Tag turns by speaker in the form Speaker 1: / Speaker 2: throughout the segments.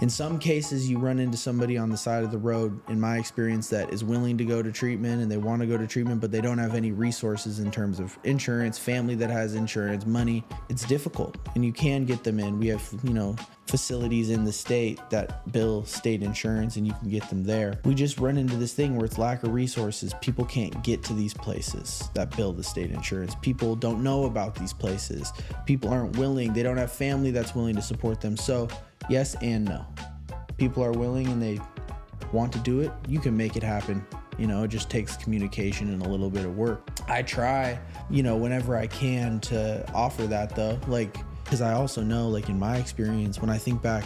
Speaker 1: In some cases, you run into somebody on the side of the road, in my experience, that is willing to go to treatment and they want to go to treatment, but they don't have any resources in terms of insurance, family that has insurance, money. It's difficult, and you can get them in. We have, facilities in the state that bill state insurance, and you can get them there. We just run into this thing where it's lack of resources. People can't get to these places that bill the state insurance. People don't know about these places. People aren't willing. They don't have family that's willing to support them. So yes and no. People are willing and they want to do it. You can make it happen. It just takes communication and a little bit of work. I try, whenever I can to offer that though, because I also know, in my experience, when I think back,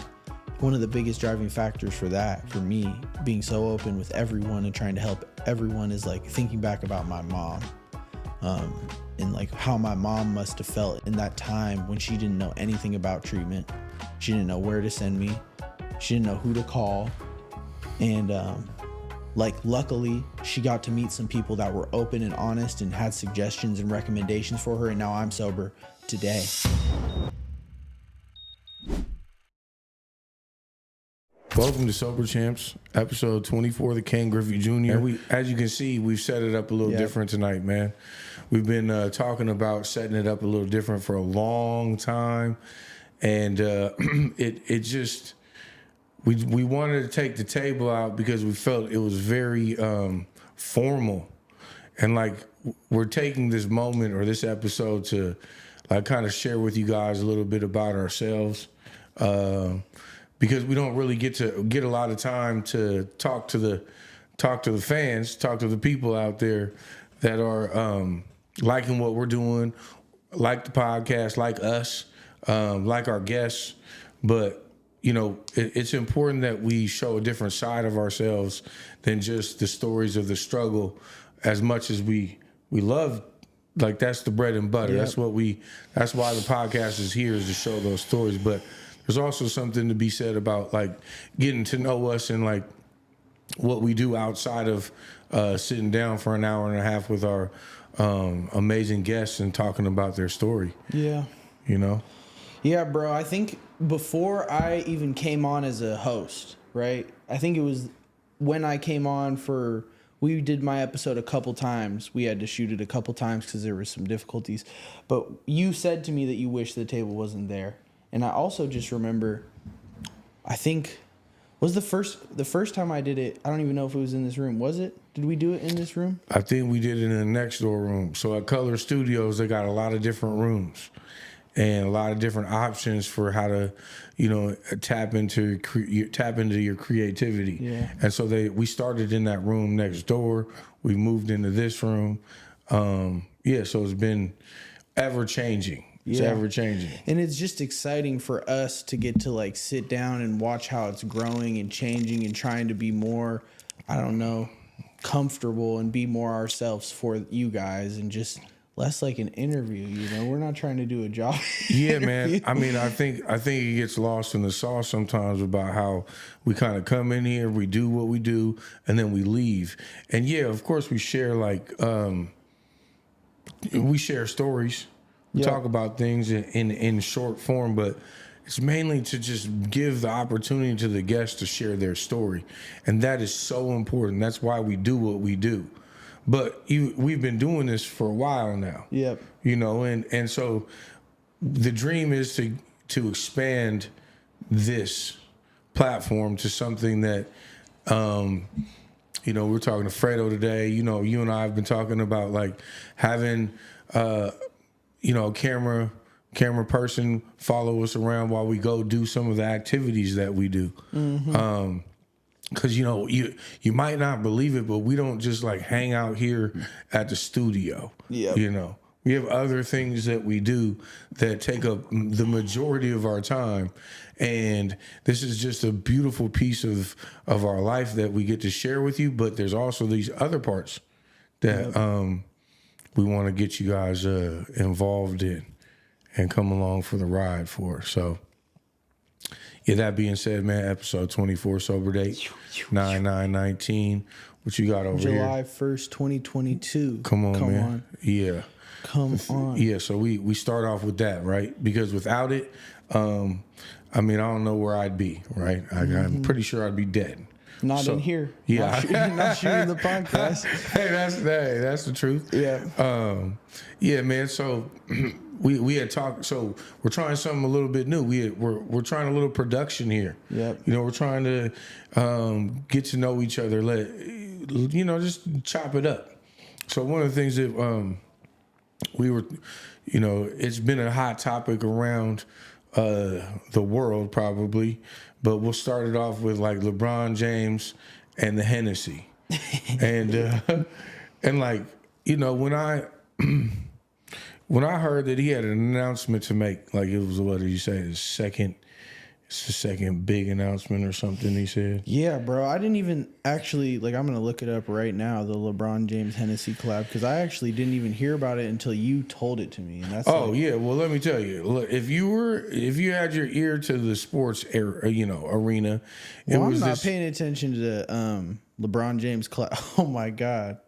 Speaker 1: one of the biggest driving factors for that, for me, being so open with everyone and trying to help everyone is thinking back about my mom. And how my mom must have felt in that time when she didn't know anything about treatment. She didn't know where to send me. She didn't know who to call. And luckily she got to meet some people that were open and honest and had suggestions and recommendations for her. And now I'm sober today.
Speaker 2: Welcome to Sober Champs, episode 24, the Ken Griffey Jr. And as you can see, we've set it up a little different tonight, man. We've been talking about setting it up a little different for a long time. And we wanted to take the table out because we felt it was very formal. And we're taking this moment or this episode to kind of share with you guys a little bit about ourselves. Because we don't really get a lot of time to talk to the fans, talk to the people out there that are liking what we're doing, like the podcast, like us, like our guests. But it's important that we show a different side of ourselves than just the stories of the struggle. As much as we love, that's the bread and butter. Yep. That's why the podcast is here, is to show those stories. But there's also something to be said about getting to know us and what we do outside of sitting down for an hour and a half with our amazing guests and talking about their story. Yeah.
Speaker 1: Yeah, bro. I think before I even came on as a host, right? I think it was when I came on we did my episode a couple times. We had to shoot it a couple times because there were some difficulties. But you said to me that you wish the table wasn't there. And I also just remember, I think, was the first time I did it, I don't even know if it was in this room. Was it? Did we do it in this room?
Speaker 2: I think we did it in the next door room. So at Color Studios, they got a lot of different rooms and a lot of different options for how to, tap into your creativity. Yeah. And so we started in that room next door. We moved into this room. So it's been ever changing. It's ever changing.
Speaker 1: And it's just exciting for us to get to sit down and watch how it's growing and changing and trying to be more, comfortable and be more ourselves for you guys and just less like an interview, We're not trying to do a job.
Speaker 2: Yeah, man. I mean, I think it gets lost in the sauce sometimes about how we kind of come in here, we do what we do, and then we leave. And yeah, of course we share we share stories. We talk about things in short form, but it's mainly to just give the opportunity to the guests to share their story. And that is so important. That's why we do what we do. But we've been doing this for a while now. Yep. And so the dream is to expand this platform to something that, we're talking to Fredo today. You and I have been talking about having, a camera person follow us around while we go do some of the activities that we do. Mm-hmm. Because, you might not believe it, but we don't just hang out here at the studio. Yep. We have other things that we do that take up the majority of our time. And this is just a beautiful piece of our life that we get to share with you. But there's also these other parts that we want to get you guys involved in and come along for the ride for. So, yeah, that being said, man, episode 24, sober date, 9/9/19. What you got over here?
Speaker 1: July 1st, 2022.
Speaker 2: Come on. Yeah.
Speaker 1: Come on.
Speaker 2: Yeah, so we start off with that, right? Because without it, I mean, I don't know where I'd be, right? I'm pretty sure I'd be dead.
Speaker 1: Not in here.
Speaker 2: Yeah.
Speaker 1: Not shooting the podcast.
Speaker 2: Hey, that's the truth.
Speaker 1: Yeah.
Speaker 2: Yeah, man. So we had talked. So we're trying something a little bit new. We're trying a little production here.
Speaker 1: Yep.
Speaker 2: You know, we're trying to get to know each other. Just chop it up. So one of the things that we were, it's been a hot topic around the world probably, but we'll start it off with like LeBron James and the Hennessy, and like when I heard that he had an announcement to make, like it was, what did you say, it's the second big announcement or something he said.
Speaker 1: Yeah, bro. I didn't even actually, I'm going to look it up right now, the LeBron James Hennessy collab, because I actually didn't even hear about it until you told it to me. And that's
Speaker 2: yeah. Well, let me tell you, look, if you had your ear to the sports arena,
Speaker 1: I'm not paying attention to LeBron James collab. Oh my God.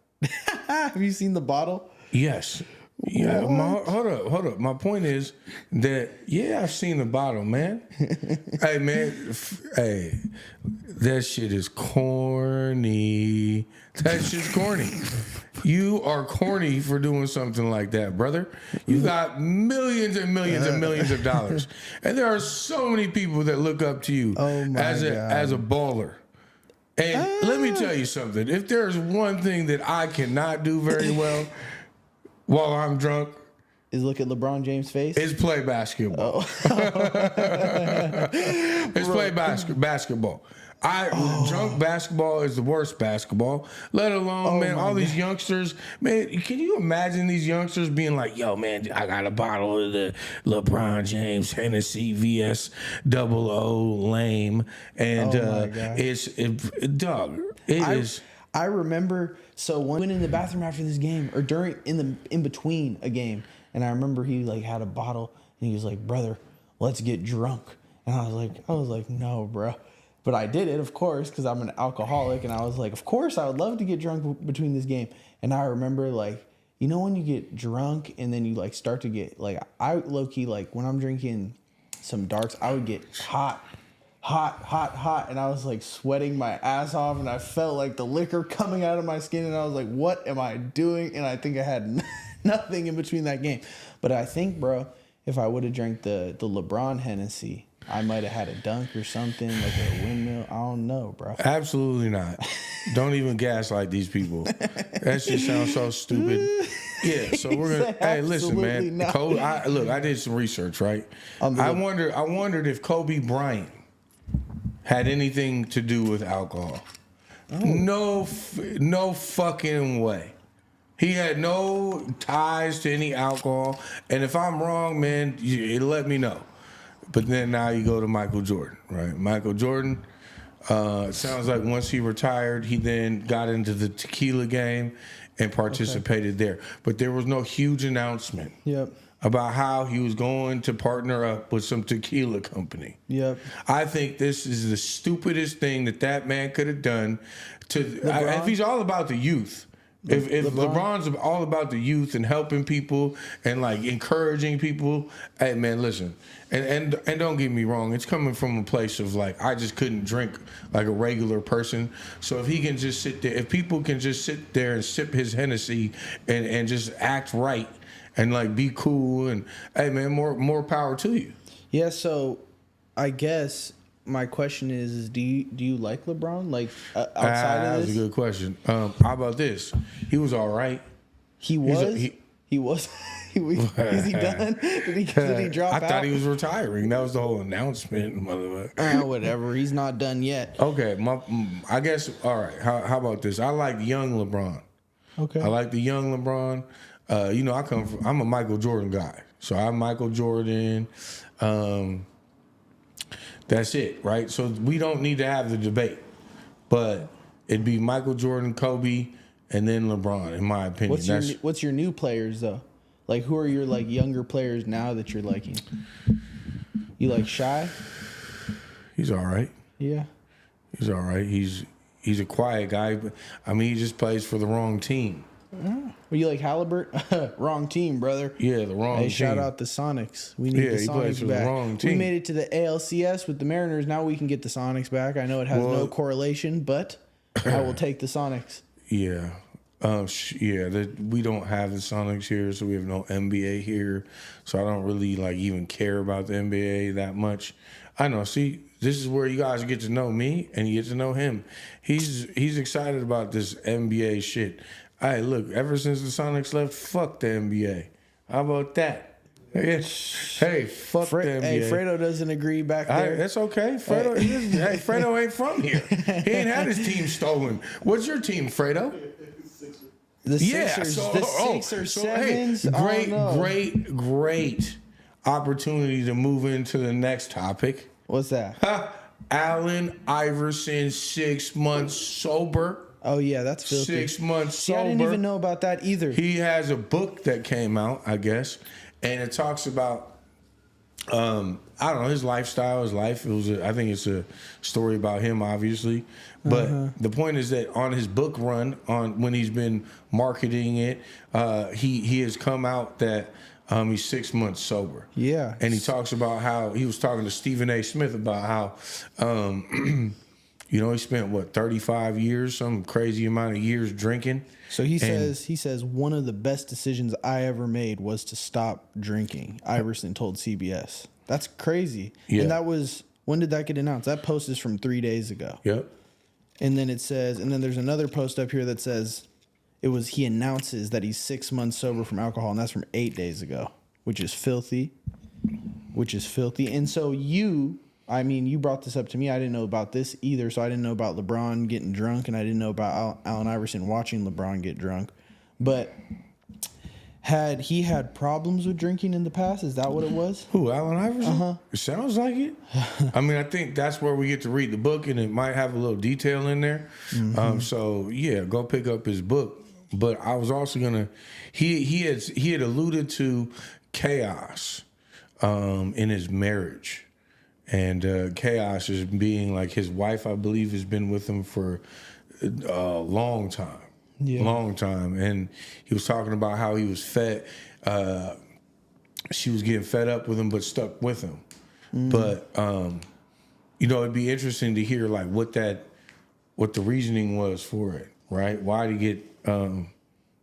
Speaker 1: Have you seen the bottle?
Speaker 2: Yes. Yeah, hold up. My point is that, I've seen the bottle, man. Hey, man, that shit is corny. That shit's corny. You are corny for doing something like that, brother. You got millions and millions and millions of dollars, and there are so many people that look up to you as a baller. And let me tell you something. If there's one thing that I cannot do very well while I'm drunk,
Speaker 1: is look at LeBron James' face.
Speaker 2: It's play basketball. It's play basketball. Drunk basketball is the worst basketball. Let alone, man, all these youngsters. Man, can you imagine these youngsters being like, "Yo, man, I got a bottle of the LeBron James Hennessy VS 00 lame," and
Speaker 1: I remember. So when I went in the bathroom after this game, or in between a game, and I remember he had a bottle, and he was like, "Brother, let's get drunk." And I was like, "No, bro." But I did it, of course, because I'm an alcoholic, and I was like, "Of course, I would love to get drunk between this game." And I remember, when you get drunk and then you start to get I low key when I'm drinking some darks, I would get hot, and I was sweating my ass off, and I felt like the liquor coming out of my skin, and I was like, what am I doing? And I think I had nothing in between that game. But I think, bro, if I would have drank the LeBron Hennessy, I might have had a dunk or something, like a windmill. I don't know, bro.
Speaker 2: Absolutely not. Don't even gaslight these people. That shit sounds so stupid. Yeah, so we're gonna. Hey, listen, man. Kobe, I did some research, right? I wondered if Kobe Bryant had anything to do with alcohol. No fucking way. He had no ties to any alcohol. And if I'm wrong, man, let me know. But then now you go to Michael Jordan, right? Michael Jordan, sounds like once he retired, he then got into the tequila game and participated there. But there was no huge announcement.
Speaker 1: Yep.
Speaker 2: About how he was going to partner up with some tequila company.
Speaker 1: Yep.
Speaker 2: I think this is the stupidest thing that man could have done. If he's all about the youth, if LeBron's all about the youth and helping people and encouraging people, hey man, listen, and don't get me wrong, it's coming from a place of I just couldn't drink like a regular person. So if he can just sit there, if people can just sit there and sip his Hennessy and just act right. And be cool, and hey man, more power to you.
Speaker 1: Yeah, so I guess my question is do you like LeBron? Outside of this?
Speaker 2: That's a good question. How about this? He was all right.
Speaker 1: He was. Is he done? Did he drop out?
Speaker 2: I thought he was retiring. That was the whole announcement, motherfucker.
Speaker 1: Whatever. He's not done yet.
Speaker 2: Okay, I guess. All right. How about this? I like young LeBron.
Speaker 1: Okay.
Speaker 2: I like the young LeBron. I'm a Michael Jordan guy. So I'm Michael Jordan. That's it, right? So we don't need to have the debate. But it'd be Michael Jordan, Kobe, and then LeBron, in my opinion.
Speaker 1: What's your new players, though? Who are your, younger players now that you're liking? You like Shy?
Speaker 2: He's all right.
Speaker 1: Yeah.
Speaker 2: He's all right. He's a quiet guy, but, he just plays for the wrong team.
Speaker 1: Were you like Halliburton? Wrong team, brother.
Speaker 2: Yeah, the wrong team.
Speaker 1: Shout out the Sonics. We need the
Speaker 2: he plays
Speaker 1: Sonics
Speaker 2: for the
Speaker 1: back.
Speaker 2: wrong team.
Speaker 1: We made it to the ALCS with the Mariners. Now we can get the Sonics back. I know it has no correlation, but I will take the Sonics.
Speaker 2: Yeah. We don't have the Sonics here, so we have no NBA here. So I don't really like even care about the NBA that much. I know. See, this is where you guys get to know me and you get to know him. He's excited about this NBA shit. Hey, look, ever since the Sonics left, fuck the NBA. How about that? Hey, fuck the NBA.
Speaker 1: Hey, Fredo doesn't agree back there.
Speaker 2: That's okay. Fredo ain't from here. He ain't had his team stolen. What's your team, Fredo?
Speaker 1: The Sixers, Sevens.
Speaker 2: Great opportunity to move into the next topic.
Speaker 1: What's that?
Speaker 2: Allen Iverson, 6 months sober.
Speaker 1: Oh, yeah, that's filthy.
Speaker 2: 6 months sober.
Speaker 1: I didn't even know about that either.
Speaker 2: He has a book that came out, I guess, and it talks about, I don't know, his lifestyle, his life. I think it's a story about him, obviously. But the point is that on his book run, when he's been marketing it, he has come out that he's 6 months sober.
Speaker 1: Yeah.
Speaker 2: And he talks about how he was talking to Stephen A. Smith about how, he spent 35 years, some crazy amount of years drinking.
Speaker 1: So he says one of the best decisions I ever made was to stop drinking. Iverson told CBS. That's crazy. Yeah. And that was, when did that get announced? That post is from 3 days ago.
Speaker 2: Yep.
Speaker 1: And then then there's another post up here that says he announces that he's 6 months sober from alcohol, and that's from 8 days ago, which is filthy. And so you brought this up to me. I didn't know about this either. So I didn't know about LeBron getting drunk, and I didn't know about Allen Iverson watching LeBron get drunk. But had he had problems with drinking in the past? Is that what it was?
Speaker 2: Who, Allen Iverson?
Speaker 1: Uh-huh.
Speaker 2: It sounds like it. I mean, I think that's where we get to read the book, and it might have a little detail in there. So yeah, go pick up his book. But I was also gonna. He had alluded to chaos in his marriage. And chaos is being like his wife, I believe, has been with him for a long time. Yeah. Long time. And he was talking about how he was fed. She was getting fed up with him, but stuck with him. But, it'd be interesting to hear like what the reasoning was for it, right? Why did he get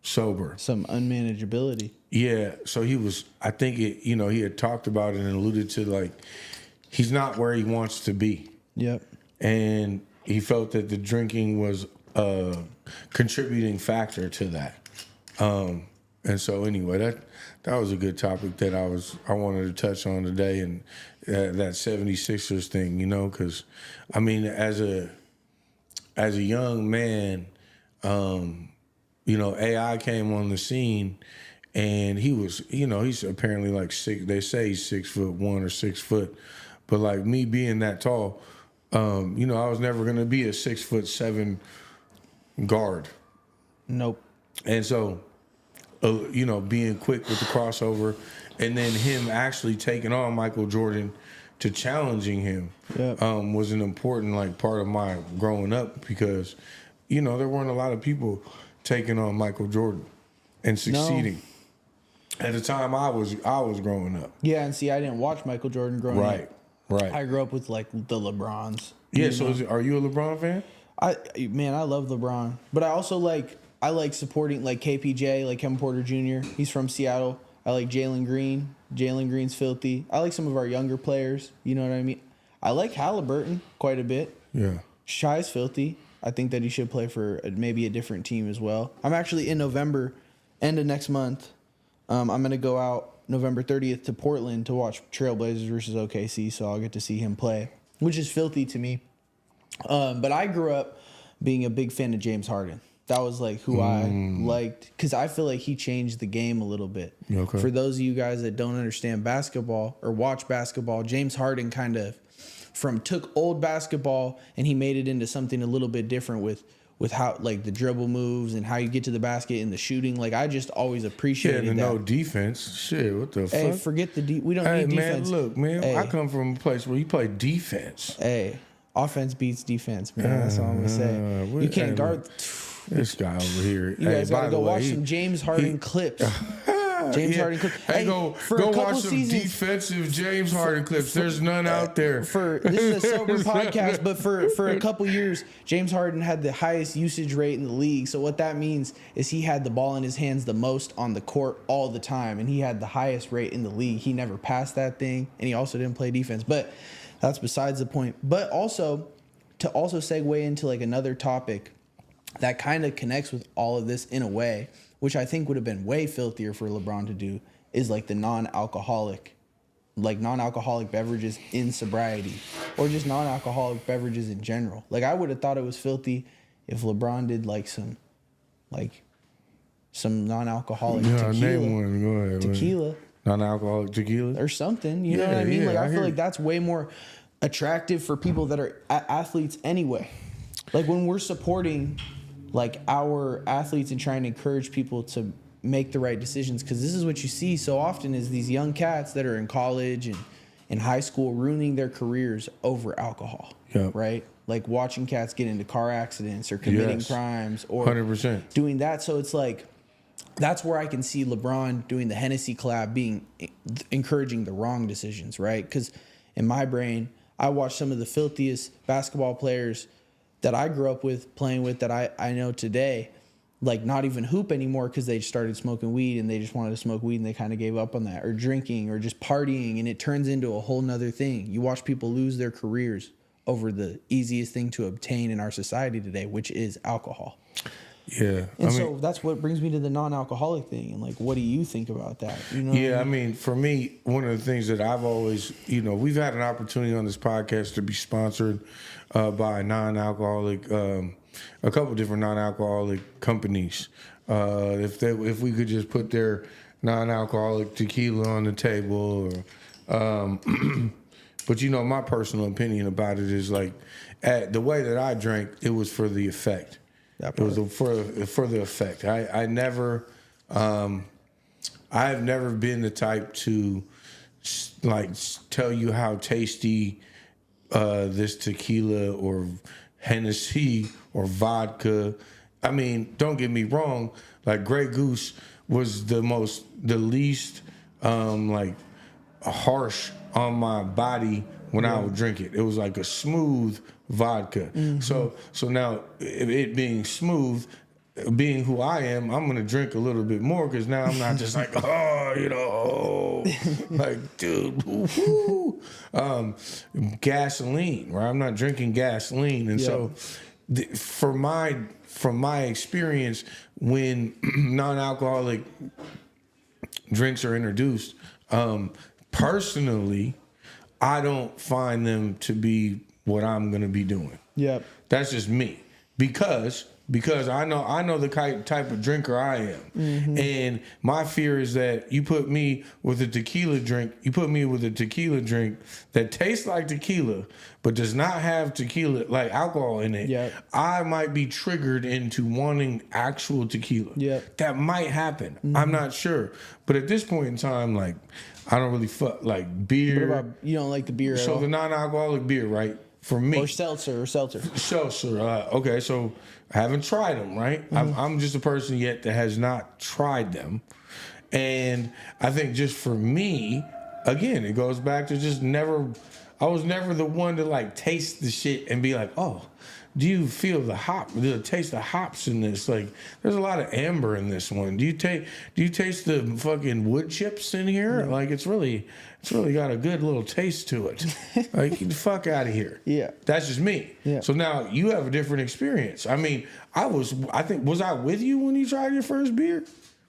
Speaker 2: sober?
Speaker 1: Some unmanageability.
Speaker 2: Yeah. So I think he had talked about it and alluded to like, he's not where he wants to be. Yep. And he felt that the drinking was a contributing factor to that. And so anyway, that was a good topic that I wanted to touch on today, and that 76ers thing, because I mean, as a young man, AI came on the scene, and he was, he's apparently like they say he's 6'1" or 6 foot. But like me being that tall, I was never going to be a 6'7" guard. Nope. And so, being quick with the crossover, and then him actually taking on Michael Jordan to challenging him, was an important like part of my growing up, because, there weren't a lot of people taking on Michael Jordan and succeeding. No. At the time I was growing up.
Speaker 1: Yeah, and see, I didn't watch Michael Jordan growing up.
Speaker 2: Right.
Speaker 1: I grew up with like the LeBrons.
Speaker 2: Yeah. So are you a LeBron fan?
Speaker 1: I love LeBron, but I also like supporting like KPJ, like Kevin Porter Jr. He's from Seattle. I like Jalen Green. Jalen Green's filthy. I like some of our younger players. You know what I mean? I like Halliburton quite a bit. Yeah. Shy's filthy. I think that he should play for maybe a different team as well. I'm actually in November, end of next month. I'm gonna go out November 30th to Portland to watch Trailblazers versus OKC, so I'll get to see him play, which is filthy to me. But I grew up being a big fan of James Harden. That was like who I liked, because I feel like he changed the game a little bit. Okay. For those of you guys that don't understand basketball or watch basketball, James Harden kind of took old basketball and he made it into something a little bit different with how like the dribble moves and how you get to the basket and the shooting. Like I just always appreciated that.
Speaker 2: No defense. Shit, what the fuck?
Speaker 1: Hey, forget we don't need defense.
Speaker 2: Man, look, man, I come from a place where you play defense.
Speaker 1: Hey, offense beats defense, man. That's all I'm gonna say. You can't guard.
Speaker 2: This guy over here.
Speaker 1: You guys gotta go watch some James Harden clips. James Harden clips.
Speaker 2: Hey, go watch some defensive James Harden clips. There's none out there.
Speaker 1: This is a sober podcast, but for a couple years, James Harden had the highest usage rate in the league. So what that means is he had the ball in his hands the most on the court all the time, and he had the highest rate in the league. He never passed that thing, and he also didn't play defense. But that's besides the point. But also, to also segue into like another topic that kind of connects with all of this in a way, which I think would have been way filthier for LeBron to do, is like the non-alcoholic beverages in sobriety, or just non-alcoholic beverages in general. Like, I would have thought it was filthy if LeBron did like some non-alcoholic tequila.
Speaker 2: Name one. Go ahead.
Speaker 1: Tequila.
Speaker 2: Non-alcoholic tequila?
Speaker 1: Or something. You know what I mean? Like, I feel like that's way more attractive for people that are athletes anyway. Like, when we're supporting like our athletes and trying to encourage people to make the right decisions, because this is what you see so often is these young cats that are in college and in high school ruining their careers over alcohol.
Speaker 2: Yep.
Speaker 1: Right? Like watching cats get into car accidents or committing crimes or
Speaker 2: 100%
Speaker 1: doing that. So it's like, that's where I can see LeBron doing the Hennessy collab being encouraging the wrong decisions, right? Because in my brain, I watch some of the filthiest basketball players that I grew up with, playing with, that I know today, like not even hoop anymore because they started smoking weed and they just wanted to smoke weed and they kind of gave up on that, or drinking or just partying, and it turns into a whole nother thing. You watch people lose their careers over the easiest thing to obtain in our society today, which is alcohol.
Speaker 2: Yeah.
Speaker 1: And so that's what brings me to the non-alcoholic thing. And like, what do you think about that? You know?
Speaker 2: Yeah, I mean, for me, one of the things that I've always, we've had an opportunity on this podcast to be sponsored by a non-alcoholic, a couple different non-alcoholic companies. If we could just put their non-alcoholic tequila on the table, or, but my personal opinion about it is like, the way that I drank, it was for the effect. It was for the effect. I've never been the type to like tell you how tasty this tequila or Hennessy or vodka. I mean, don't get me wrong. Like Grey Goose was the least like harsh on my body when I would drink it. It was like a smooth vodka. Mm-hmm. So now it being smooth, being who I am, I'm gonna drink a little bit more because now I'm not just like like dude, woo-hoo. Gasoline, right? I'm not drinking gasoline, and so from my experience, when non-alcoholic drinks are introduced, personally, I don't find them to be what I'm gonna be doing. Yep. That's just me. Because I know the type of drinker I am. Mm-hmm. And my fear is that you put me with a tequila drink that tastes like tequila, but does not have tequila, like alcohol in it. Yep. I might be triggered into wanting actual tequila. Yep. That might happen. Mm-hmm. I'm not sure. But at this point in time, like, I don't really fuck like beer.
Speaker 1: What about, you don't like the beer at all?
Speaker 2: So the non-alcoholic beer, right? For me.
Speaker 1: Or seltzer.
Speaker 2: Seltzer. Okay, so I haven't tried them, right? Mm-hmm. I'm just a person yet that has not tried them. And I think just for me, again, it goes back to I was never the one to like taste the shit and be like, oh, do you feel the taste of hops in this? Like, there's a lot of amber in this one. Do you taste the fucking wood chips in here? Yeah. Like, it's really got a good little taste to it. Like, get the fuck out of here. Yeah. That's just me. Yeah. So now you have a different experience. I mean, was I with you when you tried your first beer?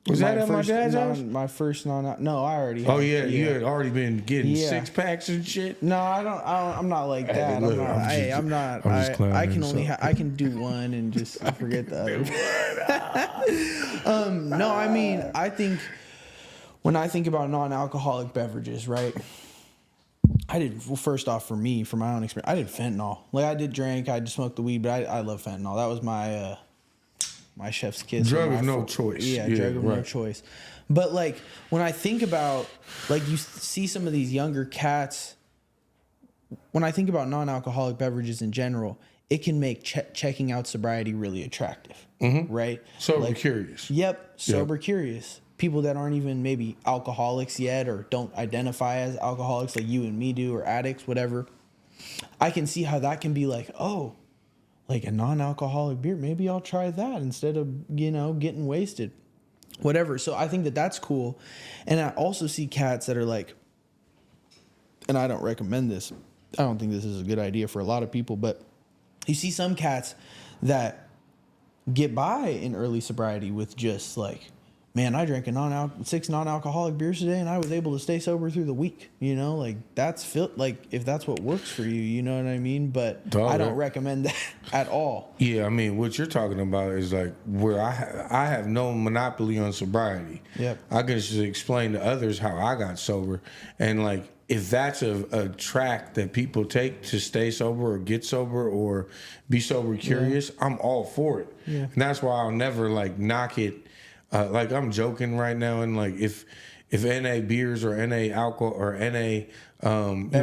Speaker 2: Was that at my dad's house?
Speaker 1: My first no, I already had.
Speaker 2: Oh yeah, you had already been getting 6-packs and shit.
Speaker 1: No, I'm not like that. I'm not. I can only I can do one and just forget the other. No, I mean, I think when I think about non-alcoholic beverages, right? First off, for me, from my own experience, I did fentanyl. Like, I did drink, I just smoked the weed, but I love fentanyl. That was my chef's kiss.
Speaker 2: Drug of no choice.
Speaker 1: Yeah, drug of no choice. But like, when I think about, like, you see some of these younger cats when I think about non-alcoholic beverages in general, it can make checking out sobriety really attractive, right?
Speaker 2: Sober curious.
Speaker 1: Yep, sober curious. People that aren't even maybe alcoholics yet or don't identify as alcoholics like you and me do, or addicts, whatever. I can see how that can be like, oh, like a non-alcoholic beer, maybe I'll try that instead of, getting wasted, whatever. So I think that that's cool. And I also see cats that are like, and I don't recommend this, I don't think this is a good idea for a lot of people, but you see some cats that get by in early sobriety with just like, man, I drank 6 non-alcoholic beers today and I was able to stay sober through the week. Like that's like if that's what works for you, you know what I mean? But I don't recommend that at all.
Speaker 2: Yeah, I mean, what you're talking about is like where I have no monopoly on sobriety.
Speaker 1: Yep.
Speaker 2: I can just explain to others how I got sober, and like if that's a track that people take to stay sober or get sober or be sober curious, I'm all for it.
Speaker 1: Yeah.
Speaker 2: And that's why I'll never like knock it. Like I'm joking right now, and like if NA beers or NA alcohol or NA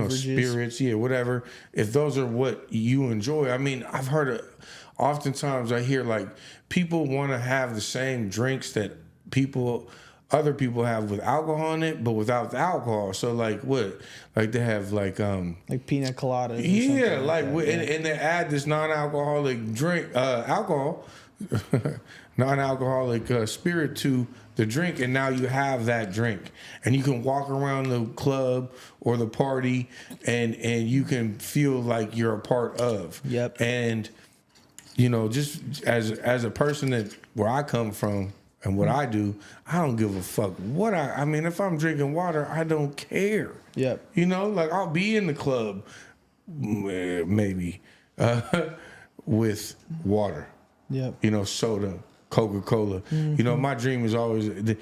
Speaker 2: spirits, whatever, if those are what you enjoy, I mean, I've heard oftentimes I hear like people want to have the same drinks that other people have with alcohol in it, but without the alcohol. So like what? Like they have like
Speaker 1: pina coladas.
Speaker 2: Yeah, and they add this non-alcoholic drink, alcohol. Non-alcoholic spirit to the drink, and now you have that drink, and you can walk around the club or the party, and you can feel like you're a part of.
Speaker 1: Yep.
Speaker 2: And just as a person that where I come from and what I do, I don't give a fuck what I mean. If I'm drinking water, I don't care.
Speaker 1: Yep.
Speaker 2: Like I'll be in the club maybe with water.
Speaker 1: Yep.
Speaker 2: Soda, Coca-Cola. My dream is always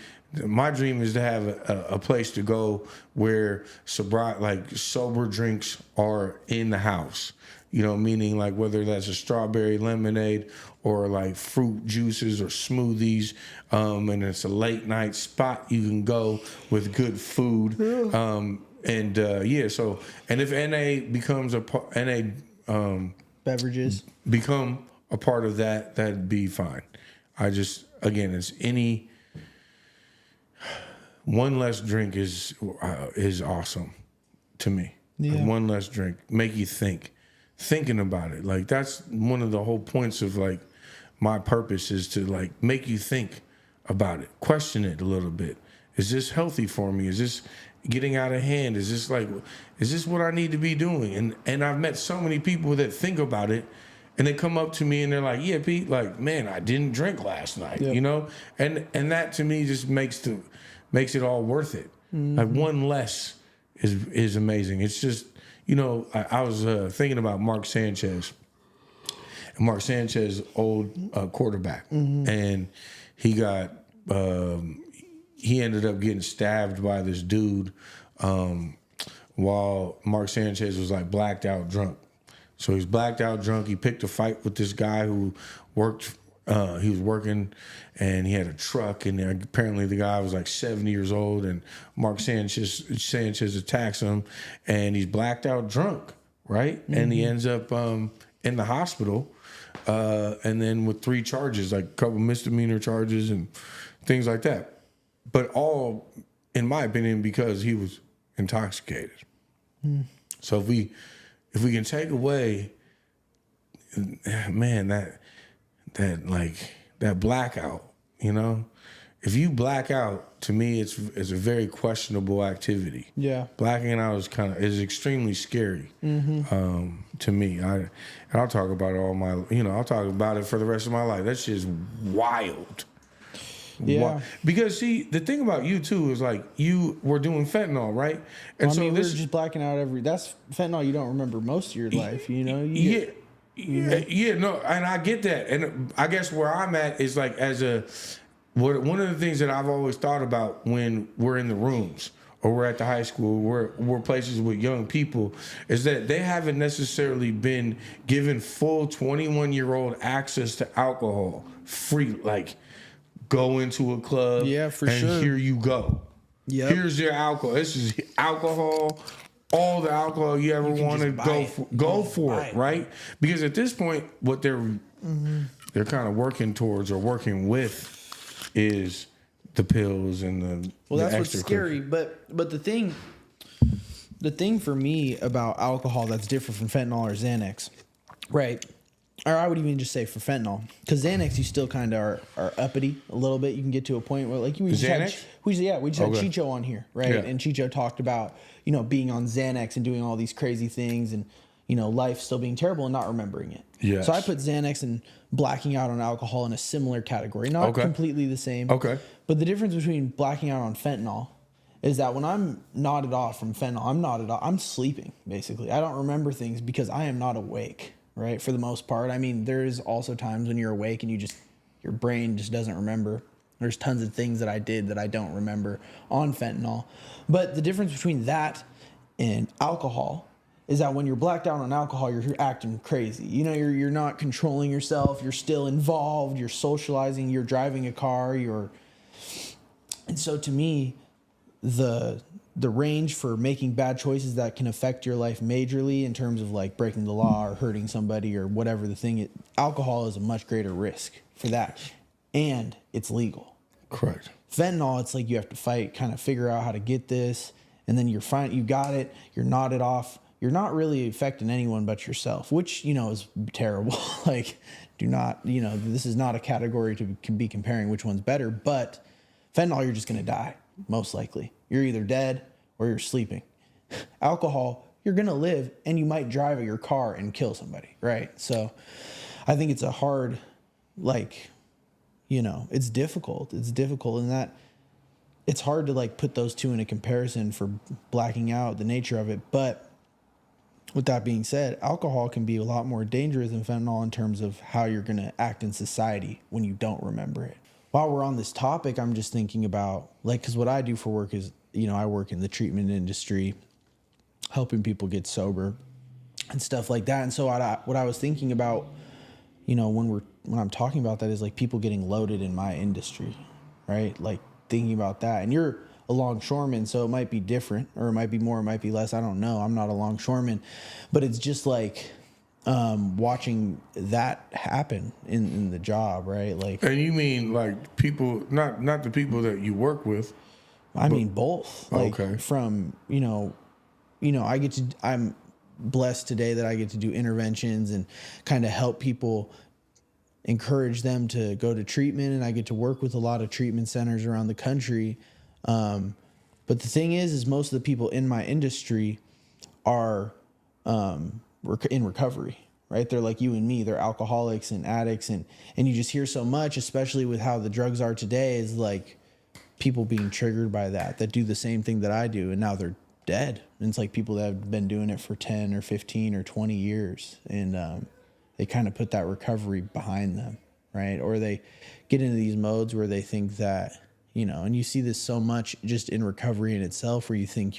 Speaker 2: my dream is to have a place to go where sober drinks are in the house. Meaning like whether that's a strawberry lemonade or like fruit juices or smoothies, and it's a late night spot you can go with good food. So if NA becomes
Speaker 1: beverages
Speaker 2: become a part of that, that'd be fine. It's any one less drink is awesome to me.
Speaker 1: Yeah.
Speaker 2: Like one less drink, make you thinking about it. Like that's one of the whole points of like my purpose is to like make you think about it, question it a little bit. Is this healthy for me? Is this getting out of hand? Is this what I need to be doing? And I've met so many people that think about it. And they come up to me and they're like, yeah, Pete, like, man, I didn't drink last night, And that to me just makes it all worth it. Like one less is amazing. It's just, I was thinking about Mark Sanchez. And Mark Sanchez, old quarterback. And he got, he ended up getting stabbed by this dude while Mark Sanchez was like blacked out drunk. So he's blacked out drunk. He picked a fight with this guy who worked. He was working, and he had a truck. And apparently, the guy was like 70 years old. And Mark Sanchez attacks him, and he's blacked out drunk, right? And he ends up in the hospital, and then with 3 charges, like a couple misdemeanor charges and things like that. But all, in my opinion, because he was intoxicated. So if we can take away, man, that blackout, if you black out, to me, it's a very questionable activity.
Speaker 1: Yeah,
Speaker 2: blacking out is extremely scary to me. I'll talk about it I'll talk about it for the rest of my life. That's just wild.
Speaker 1: Yeah.
Speaker 2: Because see, the thing about you too is like you were doing fentanyl, right? And
Speaker 1: we were just blacking out that's fentanyl you don't remember most of your life, No,
Speaker 2: and I get that. And I guess where I'm at is like one of the things that I've always thought about when we're in the rooms or we're at the high school, we're places with young people, is that they haven't necessarily been given full 21-year-old access to alcohol free, like go into a club,
Speaker 1: yeah, for
Speaker 2: and
Speaker 1: sure.
Speaker 2: Here you go.
Speaker 1: Yep.
Speaker 2: Here's your alcohol. This is alcohol all the alcohol you ever wanted, go for it, right? Because at this point, what they're kind of working towards or working with is the pills and the
Speaker 1: that's
Speaker 2: the
Speaker 1: what's scary. But the thing for me about alcohol that's different from fentanyl or Xanax, right? Or I would even just say for fentanyl, because Xanax, you still kind of are uppity a little bit. You can get to a point where, like, we just had Chicho on here, right?
Speaker 2: Yeah.
Speaker 1: And Chicho talked about, being on Xanax and doing all these crazy things, and life still being terrible and not remembering it.
Speaker 2: Yes.
Speaker 1: So I put Xanax and blacking out on alcohol in a similar category, not completely the same.
Speaker 2: Okay.
Speaker 1: But the difference between blacking out on fentanyl is that when I'm nodded off from fentanyl, I'm sleeping basically. I don't remember things because I am not awake. Right, for the most part. I mean, there's also times when you're awake and your brain just doesn't remember. There's tons of things that I did that I don't remember on fentanyl. But the difference between that and alcohol is that when you're blacked out on alcohol, you're acting crazy. You're not controlling yourself. You're still involved. You're socializing. You're driving a car. And so to me, the range for making bad choices that can affect your life majorly in terms of like breaking the law or hurting somebody or whatever the thing is, alcohol is a much greater risk for that. And it's legal.
Speaker 2: Correct.
Speaker 1: Fentanyl, it's like you have to fight, kind of figure out how to get this. And then you're fine. You got it. You're nodded off. You're not really affecting anyone but yourself, which, is terrible. Like, do not, this is not a category to be comparing which one's better. But fentanyl, you're just going to die, most likely. You're either dead or you're sleeping. Alcohol, you're going to live and you might drive your car and kill somebody, right? So I think it's a hard, it's difficult. It's difficult in that it's hard to put those two in a comparison for blacking out, the nature of it. But with that being said, alcohol can be a lot more dangerous than fentanyl in terms of how you're going to act in society when you don't remember it. While we're on this topic, I'm just thinking about, because what I do for work is, I work in the treatment industry, helping people get sober and stuff like that. And so what I was thinking about, when I'm talking about that is people getting loaded in my industry, right? Thinking about that. And you're a longshoreman, so it might be different, or it might be more, it might be less. I don't know. I'm not a longshoreman, but it's just watching that happen in the job, right?
Speaker 2: And you mean people, not the people that you work with?
Speaker 1: I mean both. From I'm blessed today that I get to do interventions and kind of help people, encourage them to go to treatment, and I get to work with a lot of treatment centers around the country. But the thing is most of the people in my industry are in recovery. Right? They're like you and me. They're alcoholics and addicts. And you just hear so much, especially with how the drugs are today, is people being triggered by that do the same thing that I do. And now they're dead. And it's people that have been doing it for 10 or 15 or 20 years. And they kind of put that recovery behind them. Right? Or they get into these modes where they think that, and you see this so much just in recovery in itself, where you think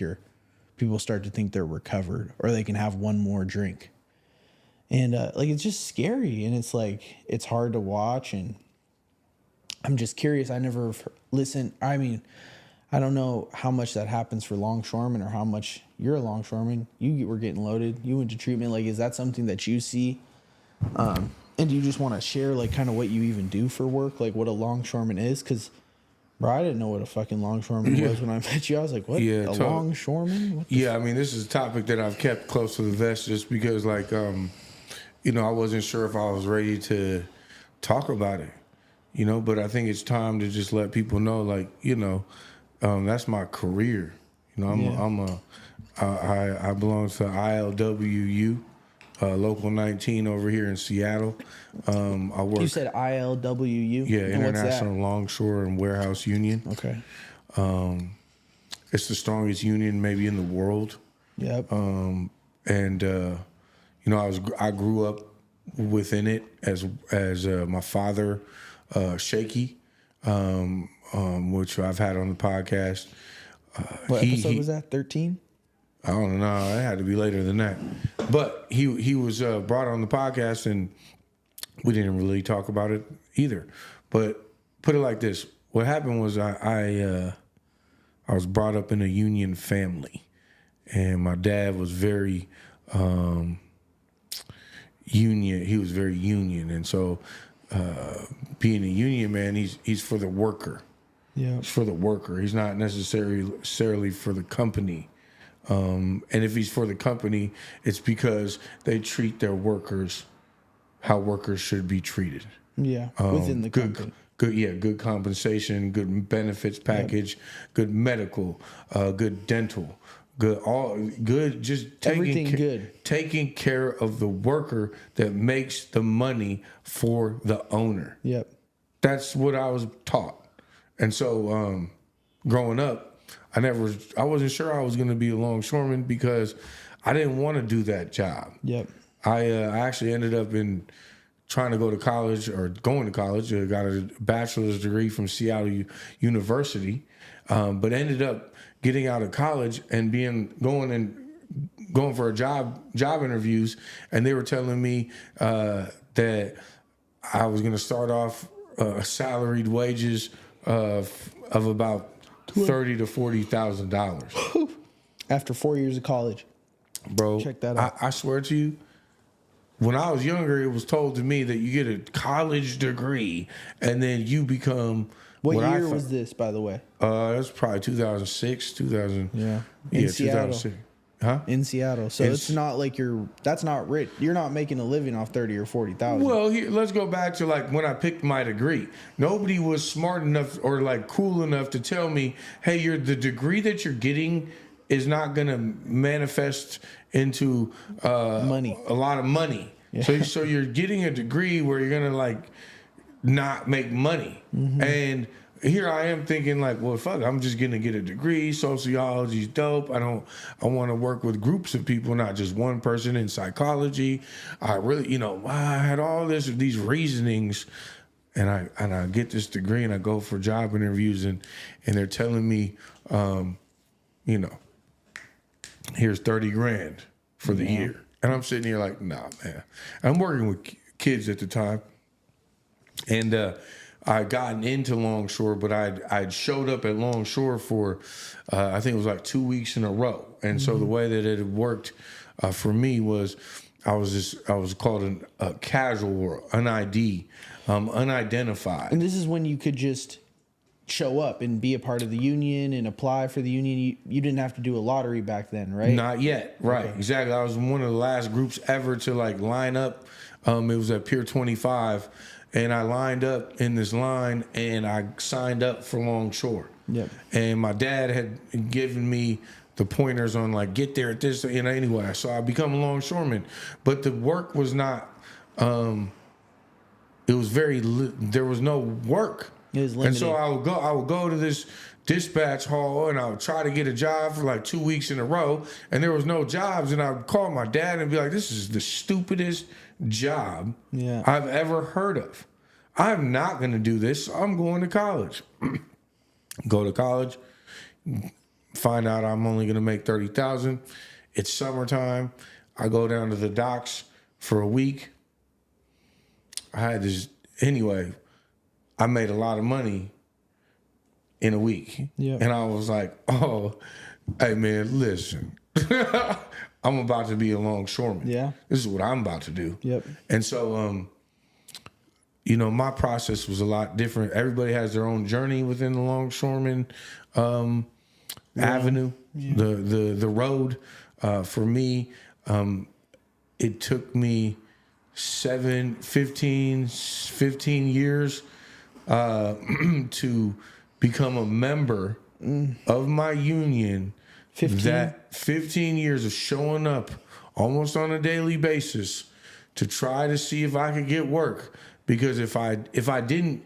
Speaker 1: people start to think they're recovered, or they can have one more drink. And it's just scary, and it's hard to watch. And I'm just curious. I never listened. I mean, I don't know how much that happens for longshoremen, or how much you're a longshoreman. You were getting loaded. You went to treatment. Is that something that you see? And do you just want to share kind of what you even do for work, what a longshoreman is? Because, bro, I didn't know what a fucking longshoreman was when I met you. I was like, what? A longshoreman? What
Speaker 2: I mean, this is a topic that I've kept close to the vest just because, I wasn't sure if I was ready to talk about it, but I think it's time to just let people know, that's my career. I belong to ILWU, Local 19 over here in Seattle. I work.
Speaker 1: You said ILWU?
Speaker 2: Yeah, International Longshore and Warehouse Union.
Speaker 1: Okay.
Speaker 2: It's the strongest union maybe in the world.
Speaker 1: Yep.
Speaker 2: I grew up within it as my father, Shaky, which I've had on the podcast.
Speaker 1: What episode was that? 13?
Speaker 2: I don't know. It had to be later than that. But he was brought on the podcast, and we didn't really talk about it either. But put it like this: what happened was I was brought up in a union family, and my dad was very union. He was very union, and so being a union man, he's for the worker.
Speaker 1: Yeah.
Speaker 2: He's for the worker. He's not necessarily for the company. And if he's for the company, it's because they treat their workers how workers should be treated.
Speaker 1: Yeah, within the company.
Speaker 2: Good compensation, good benefits package, good medical, good dental, just
Speaker 1: Everything good.
Speaker 2: taking care of the worker that makes the money for the owner.
Speaker 1: Yep.
Speaker 2: That's what I was taught. And so growing up, I wasn't sure I was going to be a longshoreman because I didn't want to do that job.
Speaker 1: Yep.
Speaker 2: I actually ended up trying to go to college or going to college. I got a bachelor's degree from Seattle University, but ended up getting out of college and going for job interviews, and they were telling me that I was going to start off salaried wages of about $30,000 to $40,000.
Speaker 1: After 4 years of college.
Speaker 2: Bro,
Speaker 1: check that out.
Speaker 2: I swear to you, when I was younger, it was told to me that you get a college degree and then you become.
Speaker 1: What year was this, by the way?
Speaker 2: That's probably 2006, 2000.
Speaker 1: Yeah.
Speaker 2: In
Speaker 1: Seattle.
Speaker 2: 2006. Huh?
Speaker 1: In Seattle. So it's not like that's not rich. You're not making a living off 30 or 40,000.
Speaker 2: Well, let's go back to like when I picked my degree. Nobody was smart enough or like cool enough to tell me, hey, the degree that you're getting is not going to manifest into
Speaker 1: money.
Speaker 2: A lot of money. Yeah. So you're getting a degree where you're going to like not make money. Mm-hmm. And here I am thinking like, well, fuck, I'm just going to get a degree. Sociology's dope. I want to work with groups of people, not just one person. In psychology, I really, I had all these reasonings, and I get this degree and I go for job interviews and they're telling me, here's $30,000 for the year. And I'm sitting here like, nah, man. I'm working with kids at the time. And I gotten into Longshore, but I'd showed up at Longshore for, I think it was like 2 weeks in a row. And so the way that it had worked for me was I was called a casual or un-ID, unidentified.
Speaker 1: And this is when you could just show up and be a part of the union and apply for the union. You didn't have to do a lottery back then, right?
Speaker 2: Not yet, right? Okay. Exactly. I was one of the last groups ever to like line up. It was at Pier 25, and I lined up in this line and I signed up for Longshore.
Speaker 1: Yep.
Speaker 2: And my dad had given me the pointers on like get there at this, anyway. So I become a longshoreman, but the work was not. It was there was no work. And so I would go to this dispatch hall and I would try to get a job for like 2 weeks in a row, and there was no jobs, and I would call my dad and be like, this is the stupidest job I've ever heard of. I'm not going to do this. I'm going to college. Go to college, find out I'm only going to make $30,000. It's summertime. I go down to the docks for a week. I made a lot of money in a week. Yep. And I was like, oh, hey, man, listen. I'm about to be a longshoreman. Yeah. This is what I'm about to do. Yep. And so, my process was a lot different. Everybody has their own journey within the longshoreman avenue, the road. For me, it took me 15 years to become a member of my union. 15? That 15 years of showing up almost on a daily basis to try to see if I could get work. Because if I didn't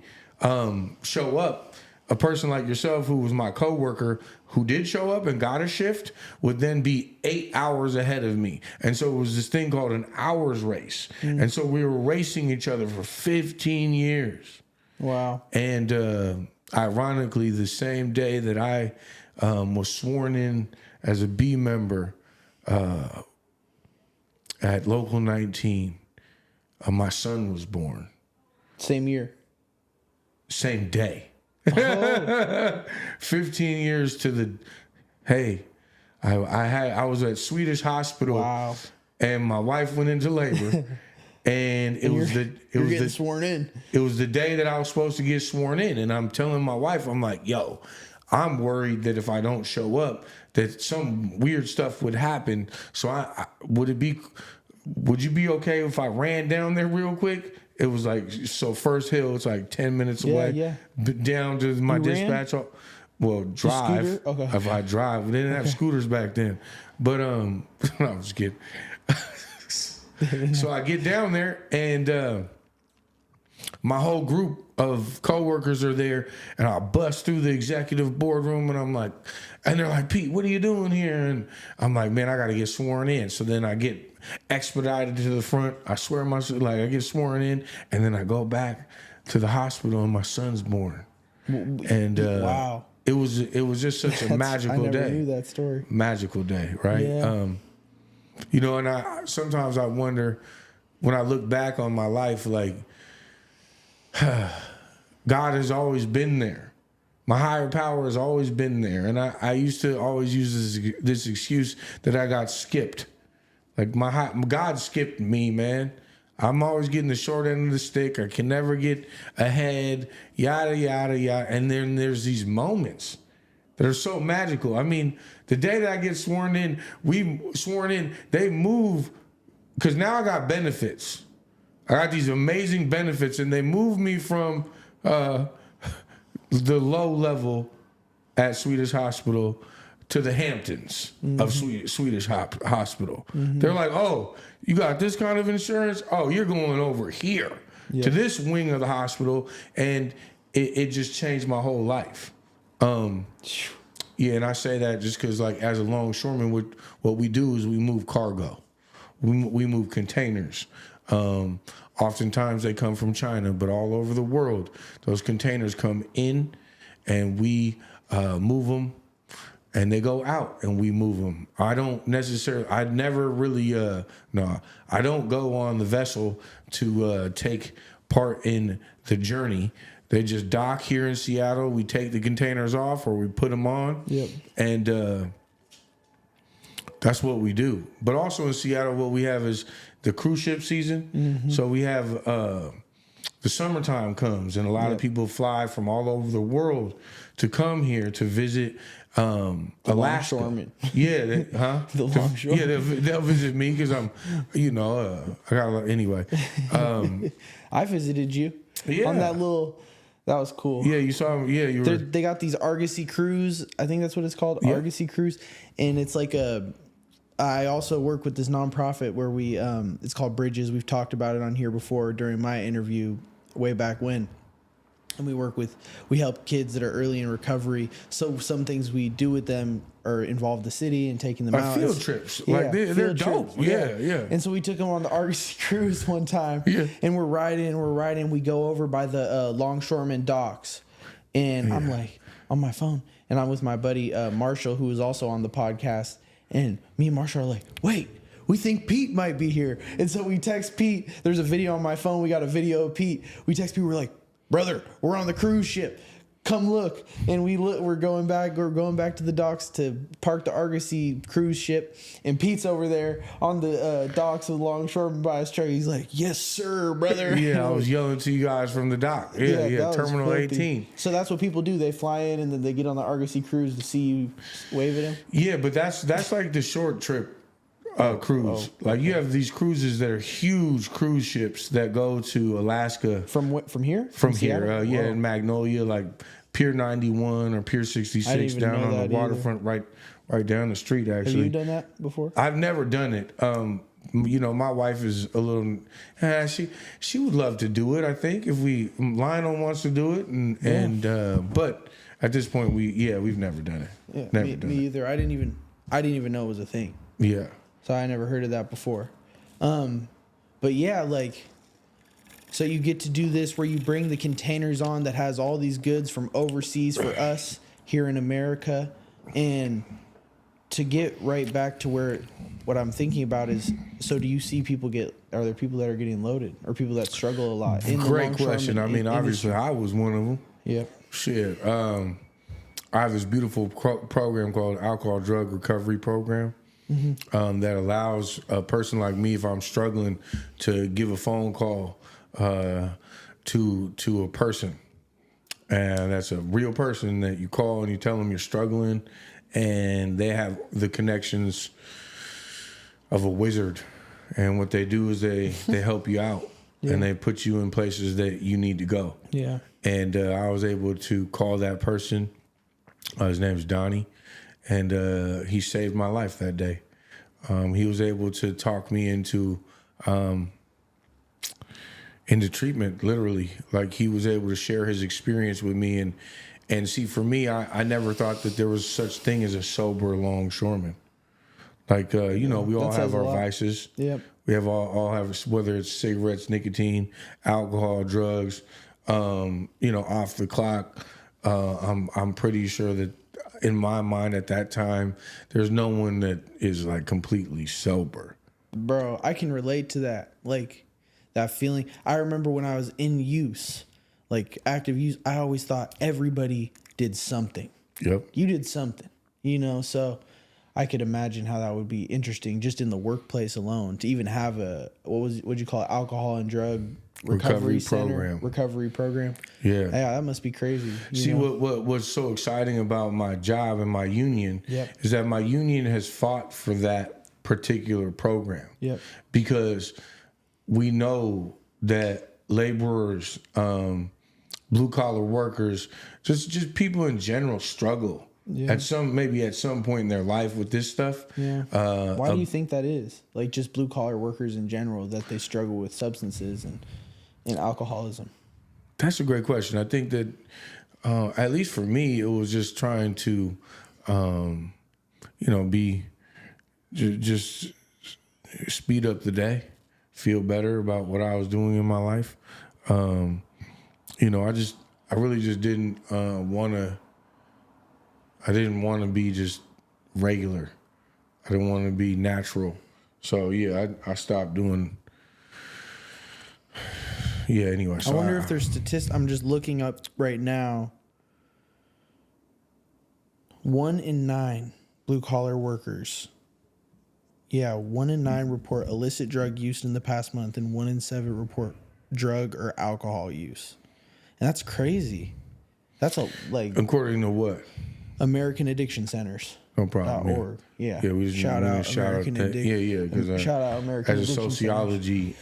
Speaker 2: show up, a person like yourself, who was my coworker, who did show up and got a shift, would then be 8 hours ahead of me. And so it was this thing called an hours race. And so we were racing each other for 15 years. Wow. And ironically, the same day that I was sworn in as a B member at Local 19, my son was born.
Speaker 1: Same year?
Speaker 2: Same day. Oh. 15 years to the, hey, I was at Swedish Hospital.
Speaker 1: Wow.
Speaker 2: And my wife went into labor. And it was
Speaker 1: getting sworn in.
Speaker 2: It was the day that I was supposed to get sworn in. And I'm telling my wife, I'm like, yo, I'm worried that if I don't show up, that some weird stuff would happen. So would you be okay if I ran down there real quick? It was like, so First Hill, it's like 10 minutes away.
Speaker 1: Yeah.
Speaker 2: Down to my dispatch. Well, drive.
Speaker 1: Okay.
Speaker 2: If I drive. We didn't have scooters back then. But, no, I'm just kidding. So I get down there, and my whole group of coworkers are there, and I bust through the executive boardroom, and I'm like, and they're like, Pete, what are you doing here? And I'm like, man, I got to get sworn in. So then I get expedited to the front. I swear myself, like I get sworn in, and then I go back to the hospital, and my son's born. And
Speaker 1: wow,
Speaker 2: it was just such a magical day.
Speaker 1: I never knew that story.
Speaker 2: Magical day, right?
Speaker 1: Yeah.
Speaker 2: You know, and sometimes I wonder when I look back on my life, like God has always been there. My higher power has always been there. And I used to always use this excuse that I got skipped. Like God skipped me, man. I'm always getting the short end of the stick. I can never get ahead, yada, yada, yada. And then there's these moments that are so magical. I mean, the day that I get sworn in, they move, because now I got benefits. I got these amazing benefits, and they move me from the low level at Swedish Hospital to the Hamptons of Swedish Hospital. Mm-hmm. They're like, oh, you got this kind of insurance? Oh, you're going over here to this wing of the hospital, and it just changed my whole life. Yeah, and I say that just because, like, as a longshoreman, what we do is we move cargo. We move containers. Oftentimes they come from China, but all over the world, those containers come in, and we move them, and they go out, and we move them. I never really, I don't go on the vessel to take part in the journey. They just dock here in Seattle. We take the containers off, or we put them on. Yep. And that's what we do. But also in Seattle, what we have is the cruise ship season. Mm-hmm. So we have the summertime comes, and a lot of people fly from all over the world to come here to visit Alaska. Yeah,
Speaker 1: the longshoremen.
Speaker 2: Yeah, they'll visit me because I'm, I got a lot anyway.
Speaker 1: I visited you on that little. That was cool.
Speaker 2: Yeah, you saw. Yeah,
Speaker 1: They got these Argosy cruise. I think that's what it's called, Argosy cruise, and it's like I also work with this nonprofit where we. It's called Bridges. We've talked about it on here before during my interview way back when. And we help kids that are early in recovery. So some things we do with them are involve the city and taking them out.
Speaker 2: Field trips. Like they're dope. Yeah.
Speaker 1: And so we took them on the Argosy cruise one time. Yeah. And we're riding. We go over by the longshoreman docks. And I'm like on my phone. And I'm with my buddy Marshall, who is also on the podcast. And me and Marshall are like, wait, we think Pete might be here. And so we text Pete. There's a video on my phone. We got a video of Pete. We text Pete. We're like, brother, we're on the cruise ship. Come look. And we're going back to the docks to park the Argosy cruise ship. And Pete's over there on the docks with longshoreman by his truck. He's like, yes, sir, brother.
Speaker 2: Yeah, I was yelling to you guys from the dock. Yeah, Terminal 18.
Speaker 1: So that's what people do. They fly in and then they get on the Argosy cruise to see you wave at him.
Speaker 2: Yeah, but that's like the short trip cruise. Like you have these cruises that are huge cruise ships that go to Alaska
Speaker 1: from here.
Speaker 2: From here, in Magnolia, like Pier 91 or Pier 66 down on the waterfront, right down the street. Actually,
Speaker 1: have you done that before?
Speaker 2: I've never done it. My wife is a little. She would love to do it. I think if Lionel wants to do it, but at this point we've never done it.
Speaker 1: Yeah, me either. I didn't even know it was a thing.
Speaker 2: Yeah.
Speaker 1: So I never heard of that before. But yeah, like, so you get to do this where you bring the containers on that has all these goods from overseas for us here in America. And to get right back to what I'm thinking about is, so do you see are there people that are getting loaded or people that struggle a lot?
Speaker 2: Great question. I mean, obviously I was one of them.
Speaker 1: Yep.
Speaker 2: Shit. I have this beautiful program called Alcohol Drug Recovery Program. That allows a person like me, if I'm struggling, to give a phone call to a person, and that's a real person that you call and you tell them you're struggling, and they have the connections of a wizard, and what they do is they help you out, and they put you in places that you need to go.
Speaker 1: Yeah.
Speaker 2: And I was able to call that person. His name's Donnie. And he saved my life that day. He was able to talk me into treatment, literally. Like, he was able to share his experience with me. And see, for me, I never thought that there was such thing as a sober longshoreman. Like, we all have our vices.
Speaker 1: Yep.
Speaker 2: We have all have, whether it's cigarettes, nicotine, alcohol, drugs, off the clock. I'm pretty sure that, in my mind at that time, there's no one that is like completely sober.
Speaker 1: Bro, I can relate to that. Like, that feeling. I remember when I was in use, like active use, I always thought everybody did something.
Speaker 2: Yep.
Speaker 1: You did something, so I could imagine how that would be interesting just in the workplace alone to even have what'd you call it? Alcohol and drug recovery program. Yeah, that must be crazy.
Speaker 2: See, what's so exciting about my job and my union is that my union has fought for that particular program. Yep. Because we know that laborers, blue collar workers, just people in general struggle. Yeah. At some point in their life with this stuff. Yeah.
Speaker 1: Why do you think that is? Like, just blue collar workers in general, that they struggle with substances and alcoholism?
Speaker 2: That's a great question. I think that, at least for me, it was just trying to, be just speed up the day, feel better about what I was doing in my life. I really just didn't want to. I didn't want to be just regular. I didn't want to be natural. So, I stopped doing... anyway. So
Speaker 1: I wonder if there's statistics. I'm just looking up right now. 1 in 9 blue-collar workers. 1 in 9 report illicit drug use in the past month, and 1 in 7 report drug or alcohol use. And that's crazy. That's
Speaker 2: According to what?
Speaker 1: American Addiction Centers.
Speaker 2: No problem.
Speaker 1: .org. Yeah.
Speaker 2: We just
Speaker 1: shout out American Addiction.
Speaker 2: Because
Speaker 1: shout out American
Speaker 2: as a sociology,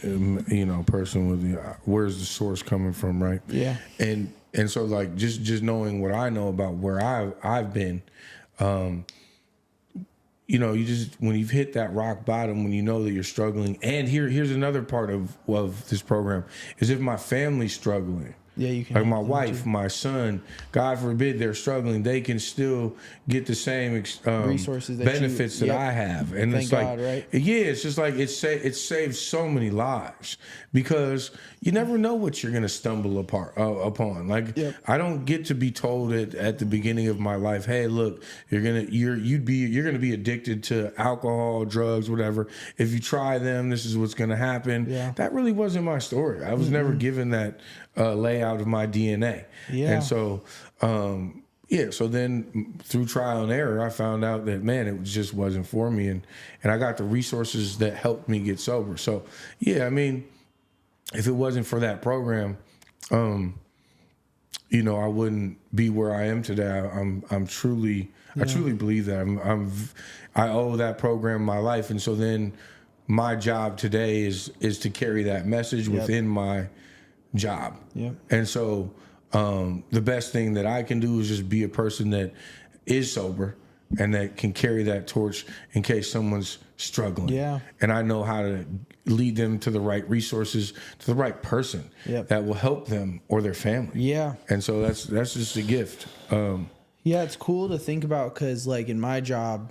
Speaker 2: person with where's the source coming from, right? Yeah. And so, like, just knowing what I know about where I've been, you just, when you've hit that rock bottom, when you know that you're struggling, and here's another part of this program is if my family's struggling. Yeah, you can. Like my wife, my son, God forbid they're struggling, they can still get the same resources, benefits that I have. And
Speaker 1: Thank
Speaker 2: it's like,
Speaker 1: God, right?
Speaker 2: It's just like it saves so many lives because you never know what you're gonna stumble upon. Like, I don't get to be told at the beginning of my life, hey, look, you're gonna be addicted to alcohol, drugs, whatever. If you try them, this is what's gonna happen. Yeah. That really wasn't my story. I was never given that layout of my DNA. Yeah. And so, so then through trial and error, I found out that, man, it just wasn't for me. And I got the resources that helped me get sober. So, I mean, if it wasn't for that program, I wouldn't be where I am today. I truly believe that I owe that program my life. And so then my job today is to carry that message within my job. Yeah. And so the best thing that I can do is just be a person that is sober and that can carry that torch in case someone's struggling. Yeah. And I know how to lead them to the right resources, to the right person that will help them or their family. Yeah. And so that's just a gift.
Speaker 1: It's cool to think about because, like, in my job,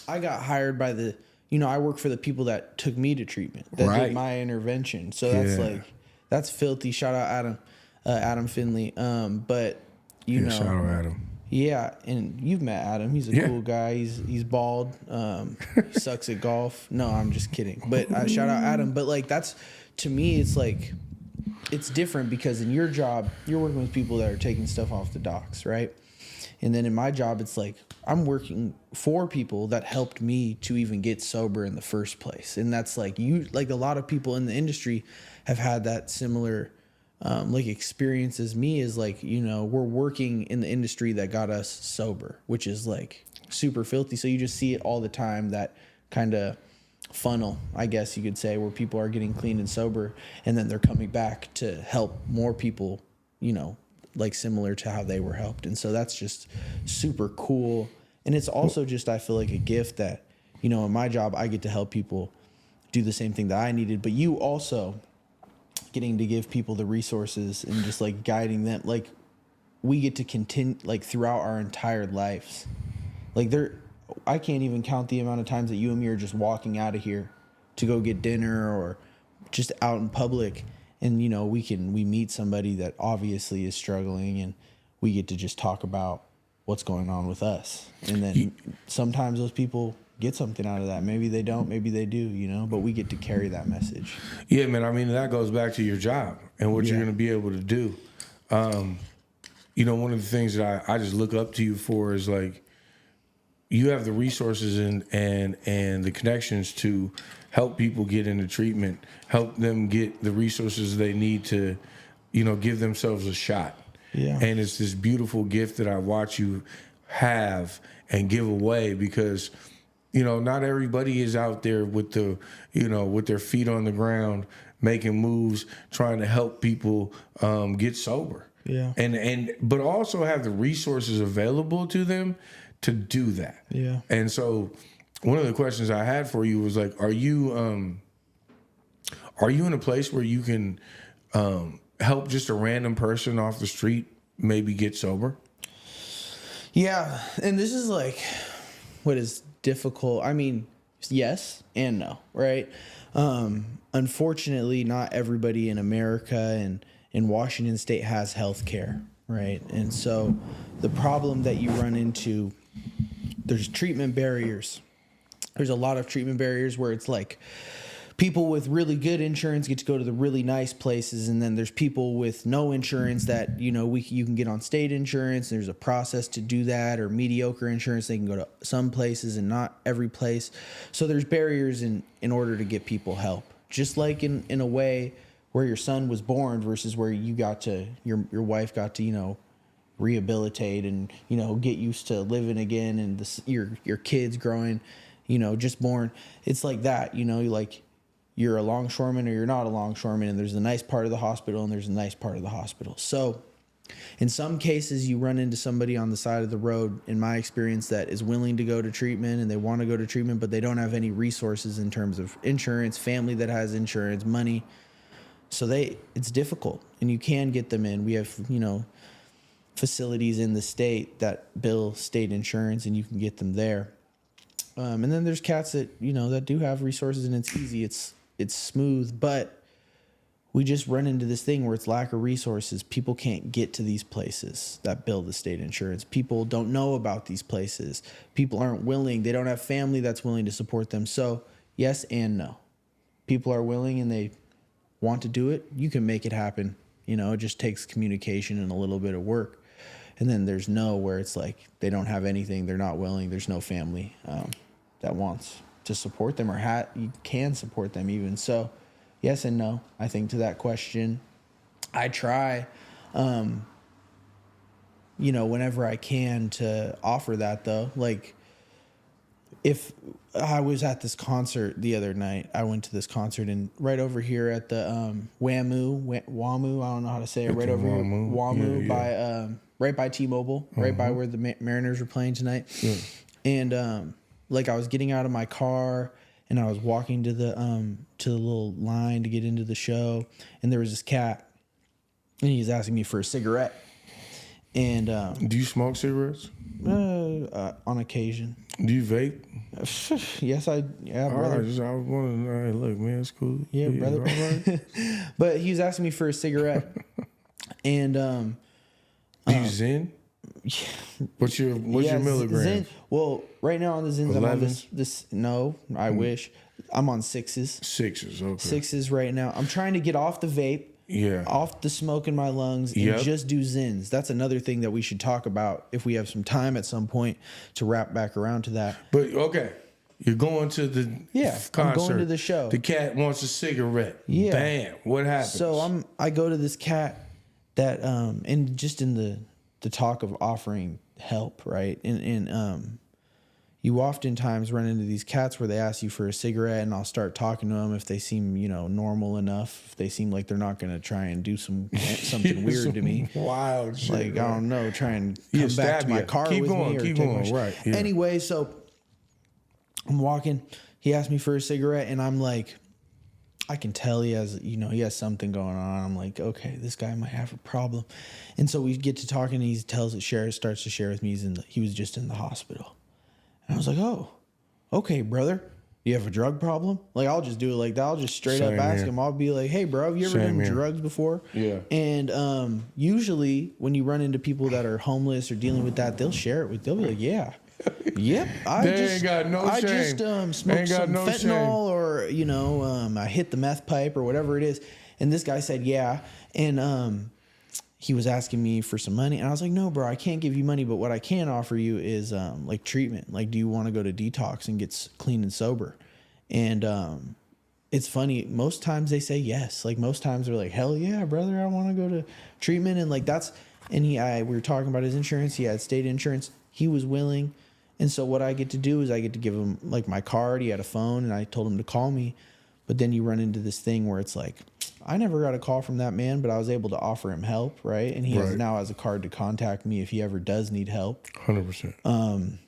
Speaker 1: I got hired by I work for the people that took me to treatment, that did my intervention. So that's that's filthy. Shout out Adam Finley. But shout out Adam. Yeah, and you've met Adam. He's a cool guy. He's bald. He sucks at golf. No, I'm just kidding. But shout out Adam. But like, that's, to me, it's like, it's different because in your job, you're working with people that are taking stuff off the docks, right? And then in my job, it's like I'm working for people that helped me to even get sober in the first place. And that's like a lot of people in the industry have had that similar like experience as me, is like, you know, we're working in the industry that got us sober, which is like super filthy. So you just see it all the time, that kind of funnel, I guess you could say, where people are getting clean and sober and then they're coming back to help more people, you know, like similar to how they were helped. And so that's just super cool. And it's also just, I feel like a gift that, you know, in my job, I get to help people do the same thing that I needed, but you also getting to give people the resources and just like guiding them. Like we get to continue like throughout our entire lives. Like I can't even count the amount of times that you and me are just walking out of here to go get dinner or just out in public. And, you know, we meet somebody that obviously is struggling and we get to just talk about what's going on with us. And then sometimes those people get something out of that. Maybe they don't, maybe they do, you know, but we get to carry that message.
Speaker 2: Yeah, man. I mean, that goes back to your job and what you're going to be able to do. You know, one of the things that I just look up to you for is like, you have the resources and the connections to help people get into treatment, help them get the resources they need to, you know, give themselves a shot.
Speaker 1: Yeah.
Speaker 2: And it's this beautiful gift that I watch you have and give away, because, you know, not everybody is out there with the, you know, with their feet on the ground, making moves, trying to help people get sober.
Speaker 1: Yeah.
Speaker 2: But also have the resources available to them to do that.
Speaker 1: Yeah.
Speaker 2: And so one of the questions I had for you was like, are you in a place where you can help just a random person off the street maybe get sober?
Speaker 1: Yeah. And this is like what is difficult. I mean, yes and no, right? Unfortunately, not everybody in America and in Washington State has health care, right? And so the problem that you run into, there's treatment barriers. There's a lot of treatment barriers where it's like people with really good insurance get to go to the really nice places, and then there's people with no insurance that, you know, you can get on state insurance. There's a process to do that, or mediocre insurance. They can go to some places and not every place. So there's barriers in order to get people help. Just like in a way where your son was born versus where you got to, your wife got to, you know, rehabilitate and, you know, get used to living again, and your kids growing, you know, just born. It's like that, you know, like you're a longshoreman or you're not a longshoreman, and there's a nice part of the hospital and there's a nice part of the hospital. So in some cases you run into somebody on the side of the road, in my experience, that is willing to go to treatment and they want to go to treatment, but they don't have any resources in terms of insurance, family that has insurance, money. So it's difficult, and you can get them in. We have, you know, facilities in the state that bill state insurance, and you can get them there. And then there's cats that, you know, that do have resources, and it's easy, it's smooth, but we just run into this thing where it's lack of resources. People can't get to these places that bill the state insurance. People don't know about these places. People aren't willing. They don't have family that's willing to support them. So yes and no. People are willing and they want to do it. You can make it happen. You know, it just takes communication and a little bit of work. And then there's no, where it's like they don't have anything, they're not willing, there's no family that wants to support them, or you can support them even. So yes and no, I think, to that question. I try, you know, whenever I can to offer that, though. Like, if I was at this concert the other night, I went to this concert and right over here at the WAMU, I don't know how to say it, right over here, WAMU, by right by T-Mobile, right by where the Mariners were playing tonight. Yeah. And like, I was getting out of my car and I was walking to the little line to get into the show, and there was this cat, and he was asking me for a cigarette. And
Speaker 2: do you smoke cigarettes?
Speaker 1: On occasion.
Speaker 2: Do you vape?
Speaker 1: Yes, yeah, brother.
Speaker 2: I was wondering. All right, look, man, it's cool.
Speaker 1: Yeah, brother. All right. But he was asking me for a cigarette, and
Speaker 2: do you Zen?
Speaker 1: Yeah.
Speaker 2: What's your milligrams?
Speaker 1: Zen. Well, right now on the Zens, 11s? I'm on this. No, I wish. I'm on 6s.
Speaker 2: 6s, okay.
Speaker 1: 6s right now. I'm trying to get off the vape. off the smoke in my lungs, and just do zins. That's another thing that we should talk about if we have some time at some point to wrap back around to that.
Speaker 2: But okay, you're going to the concert.
Speaker 1: I'm going to the show.
Speaker 2: The cat wants a cigarette.
Speaker 1: Yeah.
Speaker 2: Bam. What happens?
Speaker 1: So I go to this cat that and just in the talk of offering help, right? And you oftentimes run into these cats where they ask you for a cigarette, and I'll start talking to them if they seem, normal enough. If they seem like they're not going to try and do something weird to me.
Speaker 2: Wild shit.
Speaker 1: Like, I don't know, try and come back to my car with me.
Speaker 2: Keep going. Right. Yeah.
Speaker 1: Anyway, so I'm walking. He asked me for a cigarette, and I'm like, I can tell he has something going on. I'm like, okay, this guy might have a problem. And so we get to talking, and he starts to share with me he was just in the hospital. And I was like, oh, okay, brother. Do you have a drug problem? Like, I'll just do it like that. I'll just straight up ask him. I'll be like, hey, bro, have you ever done drugs before?
Speaker 2: Yeah.
Speaker 1: And usually when you run into people that are homeless or dealing with that, they'll share it with. They'll be like, yeah. Yep, I just smoked some fentanyl, or I hit the meth pipe or whatever it is. And this guy said, yeah, and he was asking me for some money, and I was like, no, bro, I can't give you money, but what I can offer you is like treatment. Like, do you want to go to detox and get clean and sober? And it's funny, most times they say yes. Like, most times they're like, hell yeah, brother, I want to go to treatment. And like we were talking about his insurance. He had state insurance. He was willing. And so what I get to do is I get to give him like my card. He had a phone, and I told him to call me. But then you run into this thing where it's like, I never got a call from that man, but I was able to offer him help, right? And he now has a card to contact me if he ever does need help.
Speaker 2: 100%.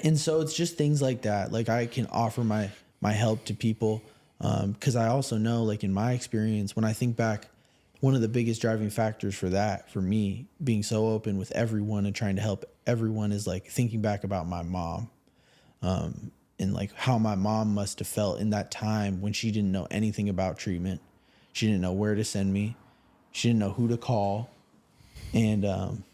Speaker 1: And so it's just things like that. Like, I can offer my help to people because I also know, like, in my experience, when I think back, one of the biggest driving factors for that, for me, being so open with everyone and trying to help everyone, is like thinking back about my mom and like how my mom must have felt in that time when she didn't know anything about treatment. She didn't know where to send me. She didn't know who to call. And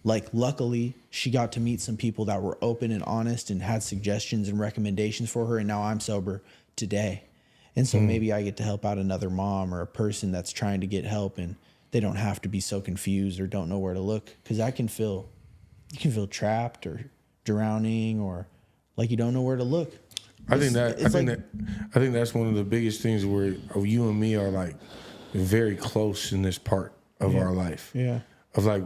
Speaker 1: like, luckily, she got to meet some people that were open and honest and had suggestions and recommendations for her. And now I'm sober today. And so maybe I get to help out another mom or a person that's trying to get help, and they don't have to be so confused or don't know where to look. Because you can feel trapped or drowning, or like you don't know where to look.
Speaker 2: I think that's one of the biggest things where you and me are like very close in this part of our life.
Speaker 1: Yeah.
Speaker 2: Of like,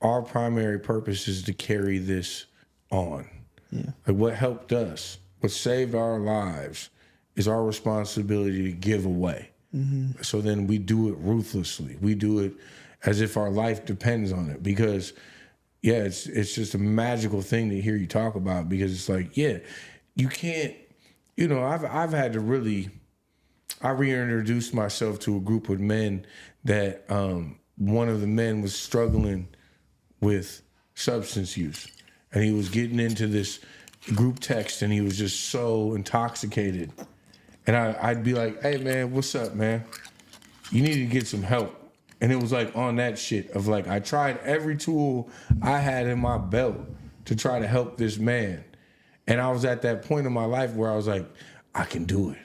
Speaker 2: our primary purpose is to carry this on.
Speaker 1: Yeah.
Speaker 2: Like, what helped us, what saved our lives, is our responsibility to give away. Mm-hmm. So then we do it ruthlessly. We do it as if our life depends on it, because it's just a magical thing to hear you talk about, because it's like, you can't, I've had to really, I reintroduced myself to a group of men that one of the men was struggling with substance use, and he was getting into this group text, and he was just so intoxicated. And I'd be like, hey, man, what's up, man? You need to get some help. And it was like on that shit of like, I tried every tool I had in my belt to try to help this man. And I was at that point in my life where I was like, I can do it.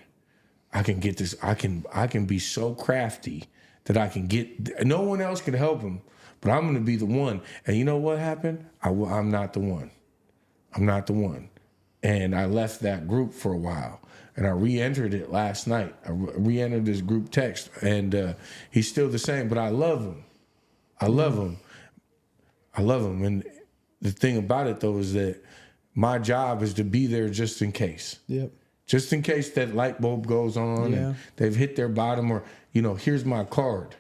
Speaker 2: I can get this. I can be so crafty that I can get, no one else can help him, but I'm going to be the one. And you know what happened? I'm not the one. I'm not the one. And I left that group for a while. And I re-entered it last night. I re-entered this group text, and he's still the same, but I love him. I love him. And the thing about it, though, is that my job is to be there just in case.
Speaker 1: Yep.
Speaker 2: Just in case that light bulb goes on and they've hit their bottom, or, here's my card.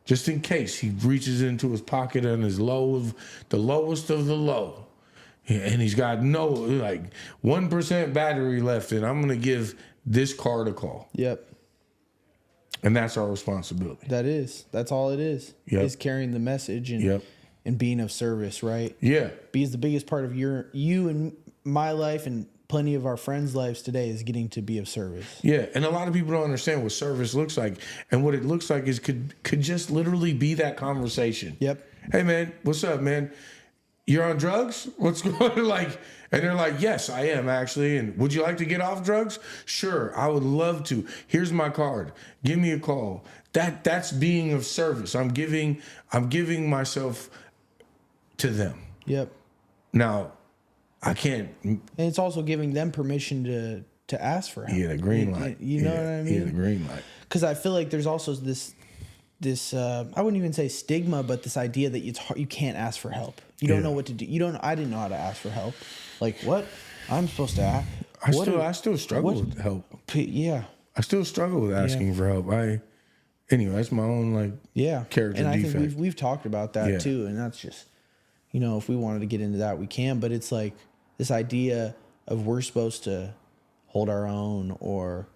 Speaker 2: Just in case he reaches into his pocket and is the lowest of the low. And he's got 1% battery left, and I'm going to give this card a call.
Speaker 1: Yep.
Speaker 2: And that's our responsibility.
Speaker 1: That's all it is.
Speaker 2: Yep.
Speaker 1: Is carrying the message and being of service, right?
Speaker 2: Yeah.
Speaker 1: Because the biggest part of you and my life and plenty of our friends' lives today is getting to be of service.
Speaker 2: Yeah, and a lot of people don't understand what service looks like. And what it looks like is could just literally be that conversation.
Speaker 1: Yep.
Speaker 2: Hey, man, what's up, man? you're on drugs? What's going on? Like, and they're like, yes, I am actually. And would you like to get off drugs? Sure, I would love to. Here's my card. Give me a call. That's being of service. I'm giving myself to them.
Speaker 1: Yep.
Speaker 2: Now, I can't.
Speaker 1: And it's also giving them permission to ask for help.
Speaker 2: Yeah, the green light.
Speaker 1: You know what I mean?
Speaker 2: Yeah, the green light.
Speaker 1: Because I feel like there's also this I wouldn't even say stigma, but this idea that it's hard, you can't ask for help. You don't know what to do. I didn't know how to ask for help. Like, what? I'm supposed to ask.
Speaker 2: I still struggle with help.
Speaker 1: Yeah.
Speaker 2: I still struggle with asking for help. Anyway, that's my own character
Speaker 1: and I
Speaker 2: defect.
Speaker 1: think we've talked about that too, and that's just, if we wanted to get into that, we can. But it's like this idea of we're supposed to hold our own, or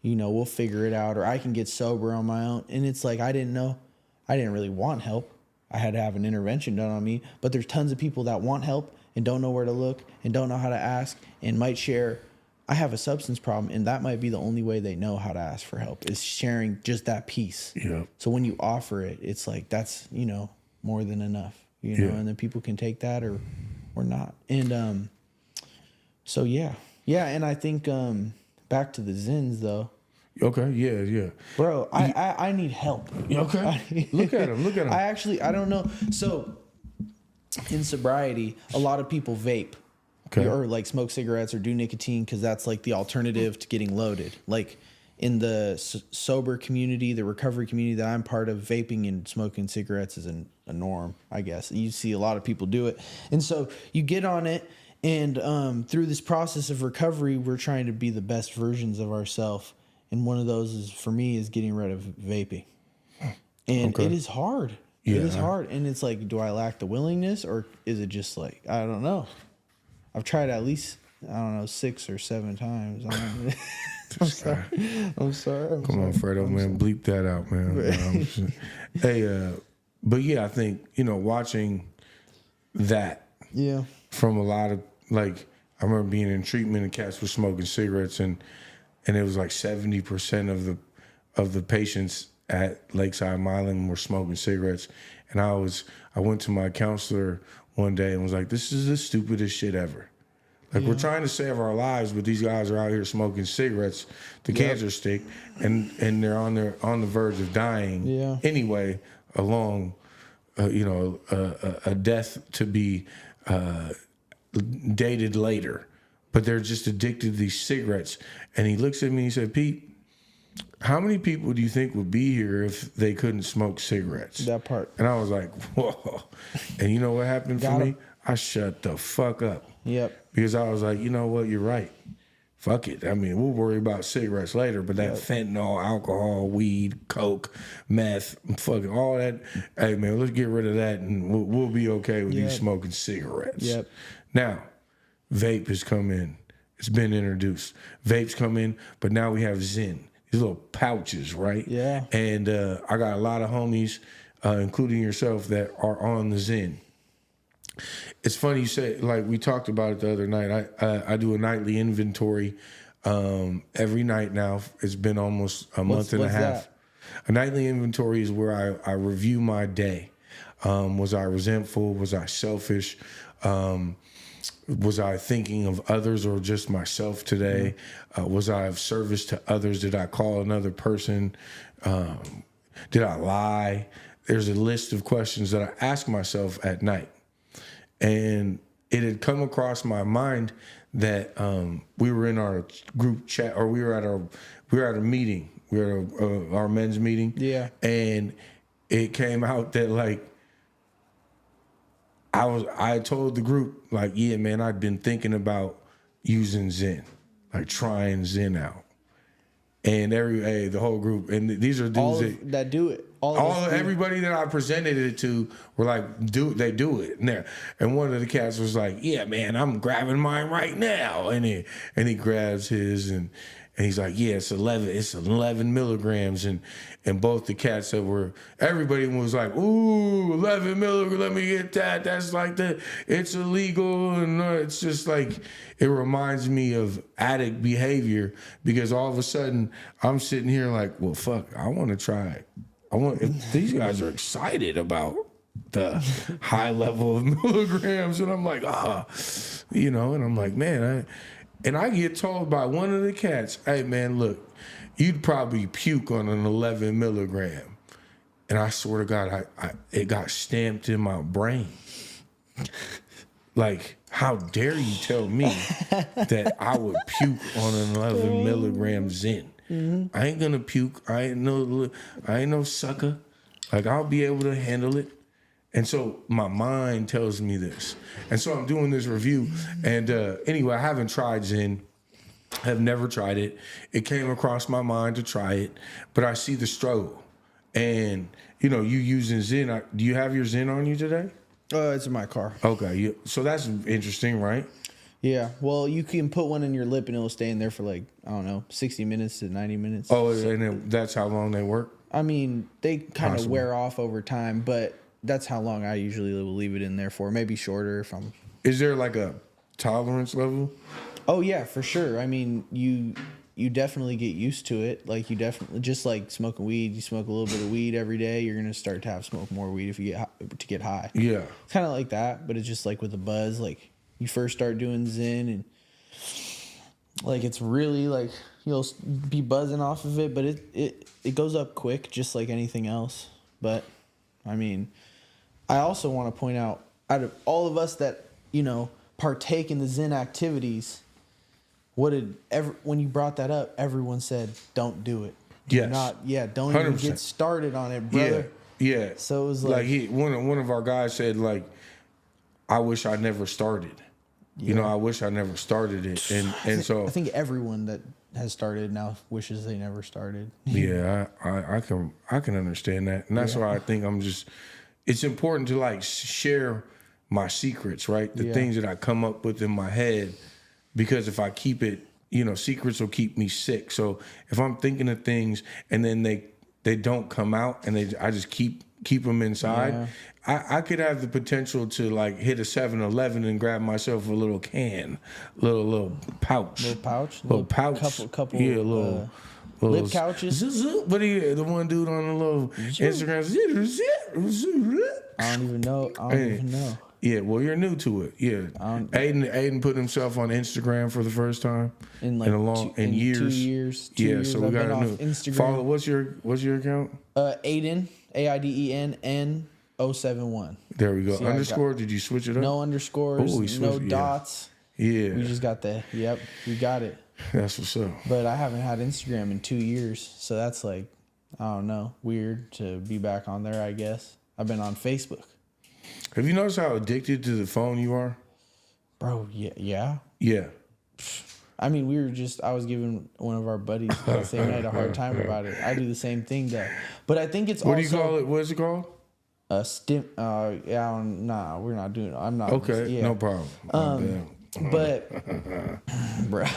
Speaker 1: we'll figure it out, or I can get sober on my own. And it's like I didn't really want help. I had to have an intervention done on me. But there's tons of people that want help and don't know where to look and don't know how to ask and might share. I have a substance problem, and that might be the only way they know how to ask for help is sharing just that piece.
Speaker 2: Yeah.
Speaker 1: So when you offer it, it's like that's more than enough. And then people can take that or not. And so yeah, and I think back to the Zins though.
Speaker 2: Okay, yeah.
Speaker 1: Bro, I need help.
Speaker 2: Okay. Look at him.
Speaker 1: I don't know. So in sobriety, a lot of people vape.
Speaker 2: Okay.
Speaker 1: Or like smoke cigarettes or do nicotine because that's like the alternative to getting loaded. Like in the sober community, the recovery community that I'm part of, vaping and smoking cigarettes is a norm, I guess. You see a lot of people do it. And so you get on it, and through this process of recovery, we're trying to be the best versions of ourselves. And one of those for me is getting rid of vaping. And it is hard.
Speaker 2: Yeah.
Speaker 1: It is hard. And it's like, do I lack the willingness, or is it just like, I don't know. I've tried at least, 6 or 7 times. I'm sorry.
Speaker 2: Come on, Fredo, man. Bleep that out, man. But yeah, I think, watching that from a lot of, like, I remember being in treatment and cats were smoking cigarettes, and it was like 70% of the patients at Lakeside Milan were smoking cigarettes. And I went to my counselor one day and was like, this is the stupidest shit ever. Like, we're trying to save our lives, but these guys are out here smoking cigarettes, the cancer stick, and they're on the verge of dying anyway, along, a death to be dated later. But they're just addicted to these cigarettes. And he looks at me and he said, Pete, how many people do you think would be here if they couldn't smoke cigarettes?
Speaker 1: That part.
Speaker 2: And I was like, whoa. And you know what happened for me? I shut the fuck up.
Speaker 1: Yep.
Speaker 2: Because I was like, you know what? You're right. Fuck it. I mean, we'll worry about cigarettes later, but that fentanyl, alcohol, weed, coke, meth, fucking all that. Hey, man, let's get rid of that, and we'll be okay with you smoking cigarettes.
Speaker 1: Yep.
Speaker 2: Now, vape has come in. It's been introduced. Vapes come in, but now we have Zyn. These little pouches, right? Yeah. And I got a lot of homies, including yourself, that are on the Zyn. It's funny you say, like we talked about it the other night. I do a nightly inventory every night now. It's been almost a month and a half. That? A nightly inventory is where I review my day. Was I resentful? Was I selfish? Was I thinking of others or just myself today? Was I of service to others? Did I call another person? Did I lie? There's a list of questions that I ask myself at night. And it had come across my mind that we were in our group chat, or we were at a meeting. We were at our men's meeting. Yeah. And it came out that like I told the group, like, yeah, man, I'd been thinking about using Zyn, like trying Zyn out. And the whole group, and these are dudes
Speaker 1: that do it.
Speaker 2: Everybody that I presented it to were like, they do it. And one of the cats was like, yeah, man, I'm grabbing mine right now. And he grabs his, and he's like, yeah, it's 11 milligrams. And both the cats everybody was like, ooh, 11 milligrams, let me get that. That's like it's illegal. And it's just like, it reminds me of addict behavior, because all of a sudden I'm sitting here like, well, fuck, I want to try it. If these guys are excited about the high level of milligrams, and I'm like, you know, and I'm like, man, I get told by one of the cats, hey man, look, you'd probably puke on an 11 milligram, and I swear to God, it got stamped in my brain. Like, how dare you tell me that I would puke on an 11 milligram Zen? Mm-hmm. I ain't gonna puke. I ain't no sucker. Like, I'll be able to handle it. And so my mind tells me this. And so I'm doing this review. And anyway, I haven't tried Zen. I've never tried it. It came across my mind to try it, but I see the struggle. And, you know, you using Zen. Do you have your Zen on you today?
Speaker 1: It's in my car.
Speaker 2: Okay. So that's interesting, right?
Speaker 1: Yeah. Well, you can put one in your lip and it'll stay in there for like, I don't know, 60 minutes to 90 minutes.
Speaker 2: Oh, and that's how long they work?
Speaker 1: I mean, they kind of wear off over time, but that's how long I usually will leave it in there for. Maybe shorter if I'm...
Speaker 2: Is there like a tolerance level?
Speaker 1: Oh, yeah, for sure. I mean, you definitely get used to it. Like, you definitely... Just like smoking weed, you smoke a little bit of weed every day, you're going to start to smoke more weed if you get high.
Speaker 2: Yeah.
Speaker 1: It's kind of like that, but it's just like with a buzz. Like, you first start doing Zen and... Like, it's really like... You'll be buzzing off of it, but it goes up quick, just like anything else. But, I mean... I also want to point out of all of us that, you know, partake in the Zen activities, when you brought that up, everyone said, don't do it. Don't 100%. Even get started on it, brother.
Speaker 2: Yeah.
Speaker 1: So it was like
Speaker 2: one of our guys said, like, I wish I never started. Yeah. You know, I wish I never started it. And so
Speaker 1: I think everyone that has started now wishes they never started.
Speaker 2: Yeah, I can understand that. And that's why I think it's important to like share my secrets, right? The things that I come up with in my head, because if I keep it, you know, secrets will keep me sick. So if I'm thinking of things and then they don't come out and I just keep them inside, I could have the potential to like hit a 7-Eleven and grab myself a little can, little pouch, little pouch,
Speaker 1: couple,
Speaker 2: yeah, little
Speaker 1: lip couches.
Speaker 2: But the one dude on the little Instagram.
Speaker 1: I don't even know.
Speaker 2: Yeah, well, you're new to it. Yeah, Aiden put himself on Instagram for the first time in years.
Speaker 1: 2 years.
Speaker 2: So we got a new Instagram. Follow. What's your account?
Speaker 1: Aiden, AIDEN 071.
Speaker 2: There we go. Underscore? Did you switch it up?
Speaker 1: No underscores. No dots.
Speaker 2: Yeah.
Speaker 1: We just got we got it.
Speaker 2: That's what's up.
Speaker 1: But I haven't had Instagram in 2 years, so that's like, I don't know, weird to be back on there, I guess. I've been on Facebook.
Speaker 2: Have you noticed how addicted to the phone you are?
Speaker 1: Bro, yeah.
Speaker 2: Yeah.
Speaker 1: I mean, I was giving one of our buddies that same night a hard time about it. I do the same thing though. But I think it's
Speaker 2: What do you call it? What is it called?
Speaker 1: Nah, we're not doing it. I'm not.
Speaker 2: Okay, no problem.
Speaker 1: But, bruh.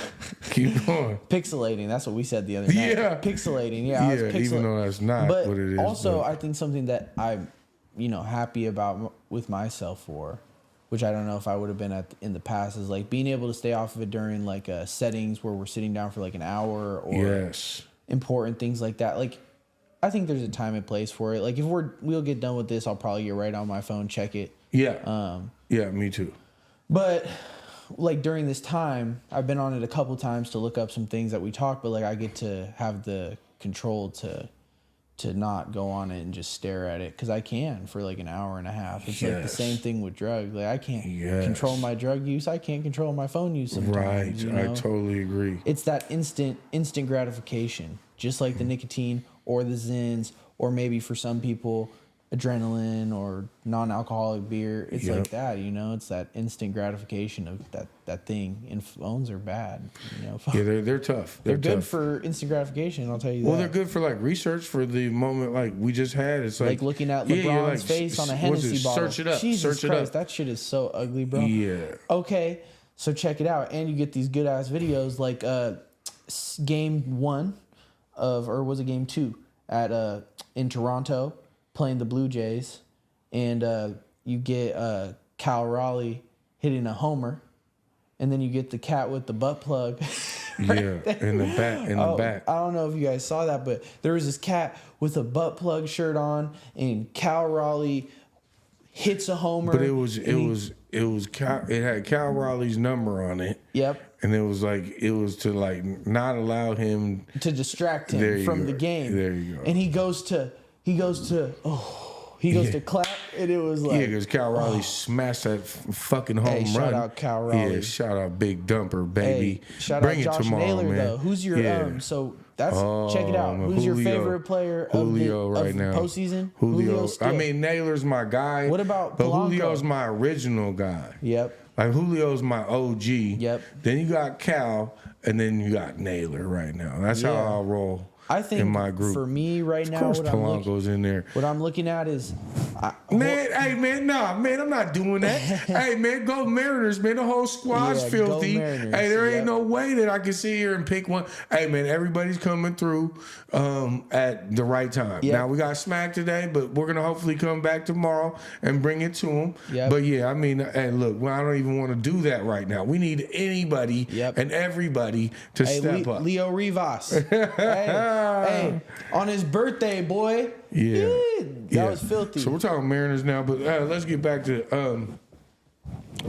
Speaker 2: Keep going.
Speaker 1: Pixelating. That's what we said the other night.
Speaker 2: Yeah.
Speaker 1: Pixelating. Yeah, I was
Speaker 2: even though that's not what it is.
Speaker 1: Also, I think something that I'm, happy about with myself for, which I don't know if I would have been in the past, is like being able to stay off of it during like settings where we're sitting down for like an hour or important things like that. Like, I think there's a time and place for it. Like, if we'll get done with this, I'll probably get right on my phone, check it.
Speaker 2: Yeah. Yeah, me too.
Speaker 1: But like during this time, I've been on it a couple times to look up some things that we talked, but like I get to have the control to not go on it and just stare at it, because I can for like an hour and a half. It's like the same thing with drugs. Like, I can't control my drug use. I can't control my phone use sometimes.
Speaker 2: Right. I totally agree.
Speaker 1: It's that instant gratification, just like the nicotine or the Zens, or maybe for some people, adrenaline or non-alcoholic beer. It's like that, it's that instant gratification of that thing. And phones are bad,
Speaker 2: Yeah, they're tough.
Speaker 1: They're good for instant gratification, I'll tell you that.
Speaker 2: Well, they're good for like research for the moment like we just had. It's like
Speaker 1: looking at LeBron's face on a Hennessy bottle.
Speaker 2: Search it up.
Speaker 1: Jesus Christ, that shit is so ugly, bro.
Speaker 2: Yeah.
Speaker 1: Okay, so check it out. And you get these good ass videos like game 1 or was it game 2 at in Toronto, playing the Blue Jays, and you get Cal Raleigh hitting a homer, and then you get the cat with the butt plug. In the back. I don't know if you guys saw that, but there was this cat with a butt plug shirt on, and Cal Raleigh hits a homer.
Speaker 2: But it had Cal Raleigh's number on it.
Speaker 1: Yep.
Speaker 2: And it was to like not allow him
Speaker 1: to distract him from the game.
Speaker 2: There you go.
Speaker 1: And he goes to clap, and it was like,
Speaker 2: because Cal Raleigh smashed that fucking home run.
Speaker 1: Shout out Cal Raleigh.
Speaker 2: Yeah, shout out Big Dumper, baby.
Speaker 1: Hey, shout
Speaker 2: Bring
Speaker 1: out
Speaker 2: it
Speaker 1: Josh
Speaker 2: tomorrow,
Speaker 1: Naylor,
Speaker 2: man.
Speaker 1: though. Who's your check it out. Who's your favorite player
Speaker 2: Julio
Speaker 1: of
Speaker 2: right now?
Speaker 1: Postseason?
Speaker 2: Julio.
Speaker 1: Skip.
Speaker 2: I mean, Naylor's my guy.
Speaker 1: What about
Speaker 2: But
Speaker 1: Polanco?
Speaker 2: Julio's my original guy.
Speaker 1: Yep.
Speaker 2: Like Julio's my OG.
Speaker 1: Yep.
Speaker 2: Then you got Cal, and then you got Naylor right now. That's how I'll roll.
Speaker 1: I think
Speaker 2: in my group.
Speaker 1: For me right now,
Speaker 2: of course Polanco's in there.
Speaker 1: What I'm looking at is,
Speaker 2: I'm not doing that. Hey, man, go Mariners, man. The whole squad's filthy. Hey, there ain't no way that I can sit here and pick one. Hey, man, everybody's coming through at the right time.
Speaker 1: Yep.
Speaker 2: Now, we got smacked today, but we're going to hopefully come back tomorrow and bring it to them.
Speaker 1: Yep.
Speaker 2: But, yeah, I mean, hey, look, I don't even want to do that right now. We need anybody and everybody to step up.
Speaker 1: Leo Rivas. Hey, on his birthday, boy.
Speaker 2: Yeah.
Speaker 1: That was filthy.
Speaker 2: So we're talking Mariners now, but let's get back to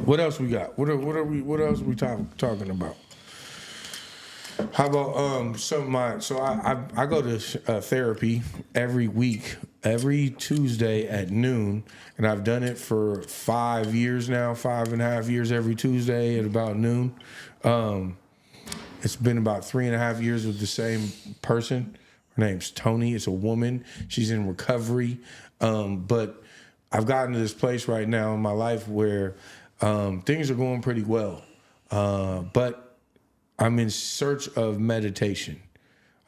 Speaker 2: what else we got? What else are we talking about? How about I go to therapy every week, every Tuesday at noon, and I've done it for 5 years now, 5.5 years every Tuesday at about noon. It's been about 3.5 years with the same person. Her name's Tony. It's a woman. She's in recovery. But I've gotten to this place right now in my life where things are going pretty well. But I'm in search of meditation.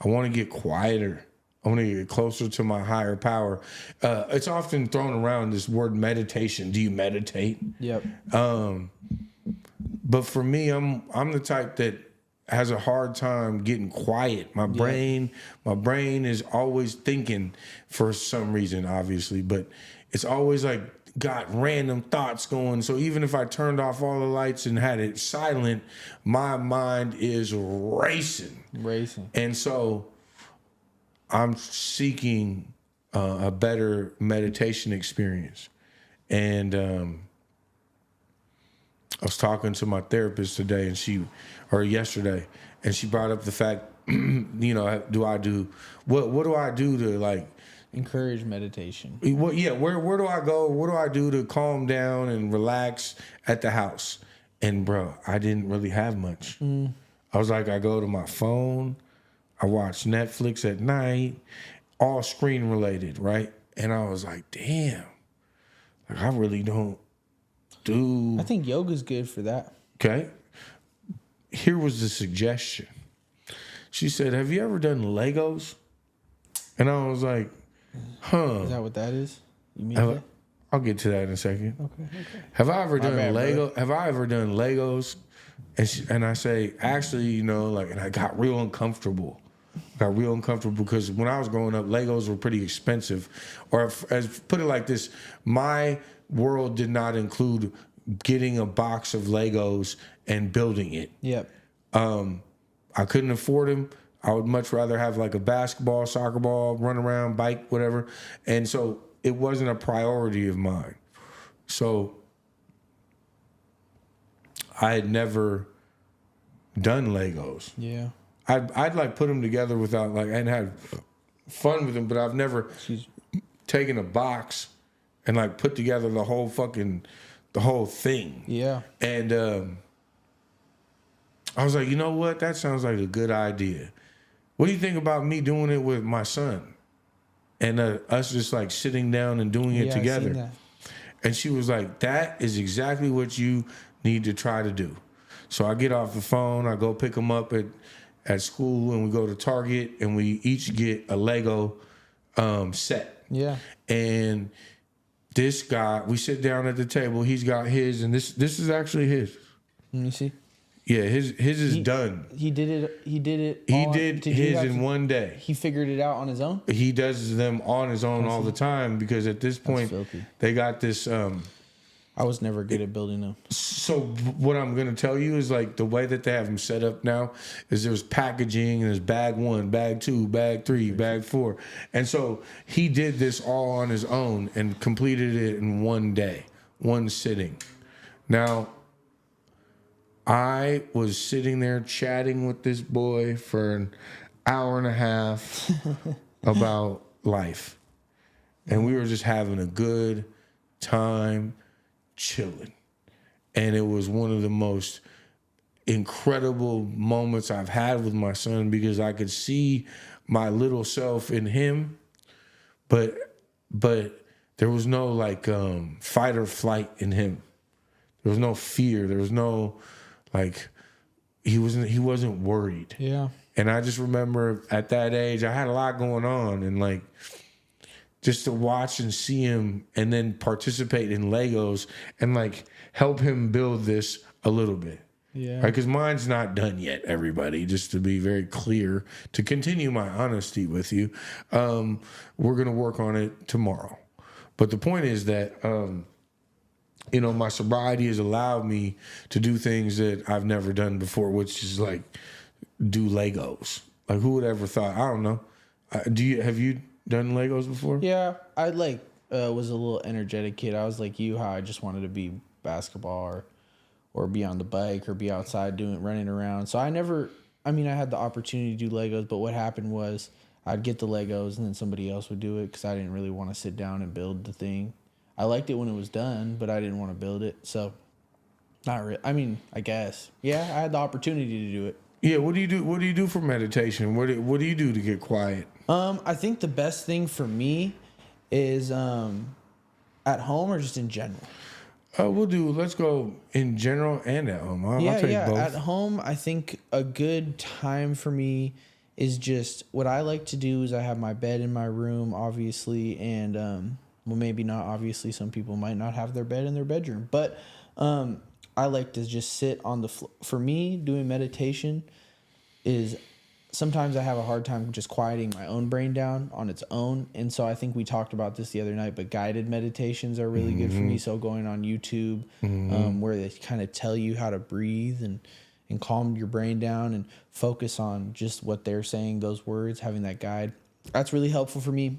Speaker 2: I want to get quieter. I want to get closer to my higher power. It's often thrown around, this word meditation. Do you meditate?
Speaker 1: Yep.
Speaker 2: But for me, I'm the type that has a hard time getting quiet. My brain is always thinking for some reason, obviously, but it's always like got random thoughts going. So even if I turned off all the lights and had it silent, my mind is racing. And so I'm seeking a better meditation experience. And I was talking to my therapist today, yesterday, and she brought up the fact, what do I do to like
Speaker 1: encourage meditation?
Speaker 2: Where do I go? What do I do to calm down and relax at the house? And bro, I didn't really have much. I was like, I go to my phone, I watch Netflix at night, all screen related, right? And I was like, damn, like I really don't do.
Speaker 1: I think yoga's good for that.
Speaker 2: Okay. Here was the suggestion. She said, have you ever done Legos? And I was like, huh.
Speaker 1: Is that what that is? You mean that?
Speaker 2: I'll get to that in a second.
Speaker 1: Okay.
Speaker 2: Have I ever done Legos? And I say, actually, and I got real uncomfortable. Because when I was growing up, Legos were pretty expensive. Or put it like this, my world did not include getting a box of Legos and building it.
Speaker 1: Yep.
Speaker 2: I couldn't afford them. I would much rather have like a basketball, soccer ball, run around, bike, whatever. And so it wasn't a priority of mine. So I had never done Legos.
Speaker 1: Yeah.
Speaker 2: I'd like put them together without and had fun with them, but I've never taken a box and like put together the whole thing.
Speaker 1: Yeah.
Speaker 2: And I was like, you know what? That sounds like a good idea. What do you think about me doing it with my son? And us just like sitting down and doing it together.
Speaker 1: I've seen that.
Speaker 2: And she was like, that is exactly what you need to try to do. So I get off the phone, I go pick him up at school, and we go to Target, and we each get a Lego set.
Speaker 1: Yeah.
Speaker 2: And this guy, we sit down at the table, he's got his, and this is actually his.
Speaker 1: Let me see.
Speaker 2: Yeah, his is done.
Speaker 1: He did it.
Speaker 2: He did his in one day.
Speaker 1: He figured it out on his own?
Speaker 2: He does them on his own all the time, because at this point they got this
Speaker 1: I was never good at building them.
Speaker 2: So what I'm gonna tell you is like the way that they have them set up now is there's packaging and there's bag 1, bag 2, bag 3, bag 4, and so he did this all on his own and completed it in one day, one sitting. Now, I was sitting there chatting with this boy for an hour and a half about life, and we were just having a good time chilling. And it was one of the most incredible moments I've had with my son because I could see my little self in him, but there was no like fight or flight in him. There was no fear. There was no like he wasn't worried.
Speaker 1: Yeah.
Speaker 2: And I just remember at that age I had a lot going on, and like just to watch and see him and then participate in Legos and like help him build this a little bit.
Speaker 1: Yeah.
Speaker 2: Because mine's not done yet, everybody, just to be very clear, to continue my honesty with you. We're going to work on it tomorrow. But the point is that, my sobriety has allowed me to do things that I've never done before, which is like do Legos. Like who would ever thought? I don't know. Have you done Legos before?
Speaker 1: Yeah, I was a little energetic kid. I was like you, how I just wanted to be basketball or be on the bike or be outside running around. So I had the opportunity to do Legos, but what happened was I'd get the Legos and then somebody else would do it because I didn't really want to sit down and build the thing. I liked it when it was done, but I didn't want to build it. So not really. I mean, I guess. Yeah, I had the opportunity to do it.
Speaker 2: Yeah, what do you do? What do you do for meditation? What do you do to get quiet?
Speaker 1: I think the best thing for me is at home or just in general.
Speaker 2: Let's go in general and at home. I'll take both.
Speaker 1: At home, I think a good time for me is just what I like to do is I have my bed in my room, obviously, and well, maybe not obviously. Some people might not have their bed in their bedroom, but I like to just sit on the floor. For me, doing meditation is sometimes I have a hard time just quieting my own brain down on its own. And so I think we talked about this the other night, but guided meditations are really good for me. So going on YouTube, where they kind of tell you how to breathe and calm your brain down and focus on just what they're saying, those words, having that guide. That's really helpful for me.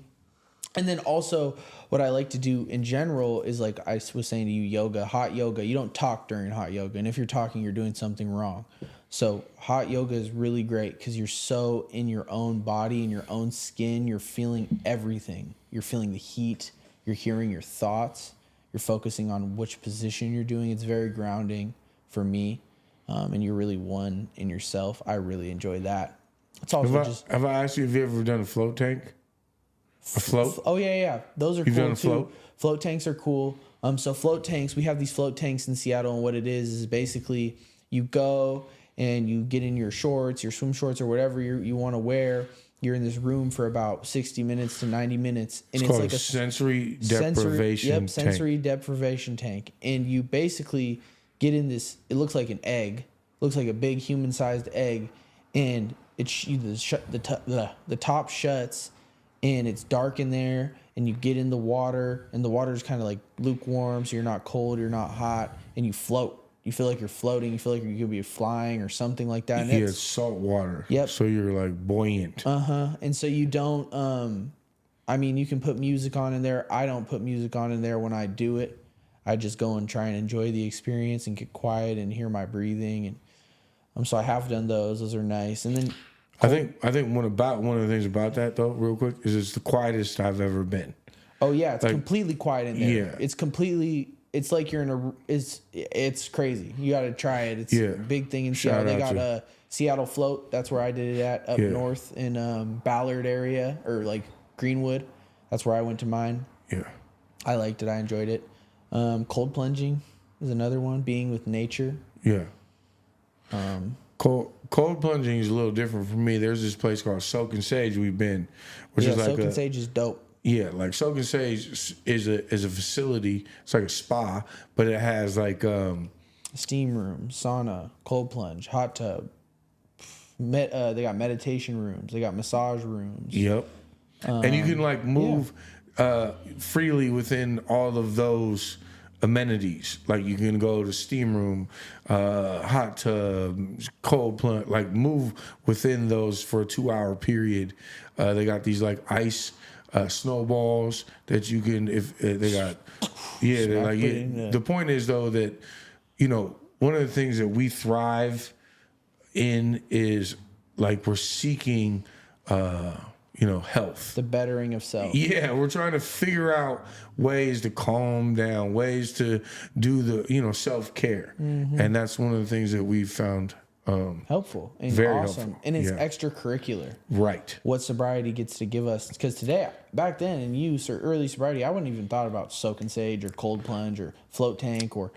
Speaker 1: And then also what I like to do in general is like I was saying to you, yoga, hot yoga. You don't talk during hot yoga. And if you're talking, you're doing something wrong. So hot yoga is really great because you're so in your own body, in your own skin. You're feeling everything. You're feeling the heat. You're hearing your thoughts. You're focusing on which position you're doing. It's very grounding for me. And you're really one in yourself. I really enjoy that. It's also
Speaker 2: have I asked you if you ever done a float tank? A float?
Speaker 1: Oh, yeah. Those are
Speaker 2: You've
Speaker 1: cool,
Speaker 2: done a
Speaker 1: too.
Speaker 2: float?
Speaker 1: Float tanks are cool. So float tanks, we have these float tanks in Seattle, and what it is basically you go and you get in your shorts, your swim shorts, or whatever you want to wear. You're in this room for about 60 minutes to 90 minutes. And
Speaker 2: it's
Speaker 1: it's
Speaker 2: like a sensory deprivation tank.
Speaker 1: Sensory deprivation tank. And you basically get in this, it looks like an egg, looks like a big human-sized egg, and the top shuts, and it's dark in there, and you get in the water, and the water is kind of like lukewarm, so you're not cold, you're not hot, and you float. You feel like you're floating. You feel like you could be flying or something like that. And
Speaker 2: it's salt water.
Speaker 1: Yep.
Speaker 2: So you're like buoyant.
Speaker 1: And so you don't, you can put music on in there. I don't put music on in there when I do it. I just go and try and enjoy the experience and get quiet and hear my breathing. And so I have done those. Those are nice. And then
Speaker 2: I think one of the things about that though, real quick, is it's the quietest I've ever been.
Speaker 1: Oh yeah, it's like, completely quiet in there.
Speaker 2: Yeah.
Speaker 1: It's like you're in it's crazy. You got to try it. It's a big thing in Seattle. They got a Seattle Float. That's where I did it at up north in Ballard area or like Greenwood. That's where I went to mine.
Speaker 2: Yeah.
Speaker 1: I liked it. I enjoyed it. Cold plunging is another one. Being with nature.
Speaker 2: Yeah. Cold plunging is a little different for me. There's this place called Soak and Sage we've been, which is like
Speaker 1: Soak and Sage is dope.
Speaker 2: Yeah, like Soak and Sage is a facility. It's like a spa, but it has like
Speaker 1: steam room, sauna, cold plunge, hot tub. They got meditation rooms. They got massage rooms.
Speaker 2: Yep. And you can like move freely within all of those amenities. Like you can go to steam room, hot tub, cold plunge, like move within those for a 2-hour period. They got these like ice snowballs that you can, if they got, yeah, they're like, yeah. The point is though that, you know, one of the things that we thrive in is like we're seeking, you know, health.
Speaker 1: The bettering of self.
Speaker 2: Yeah, we're trying to figure out ways to calm down, ways to do the, you know, self-care. And that's one of the things that we've found
Speaker 1: helpful and
Speaker 2: very
Speaker 1: awesome.
Speaker 2: helpful.
Speaker 1: And it's
Speaker 2: Yeah.
Speaker 1: extracurricular.
Speaker 2: Right.
Speaker 1: What sobriety gets to give us. Because today, back then in early sobriety, I wouldn't even thought about soak and sage or cold plunge or float tank or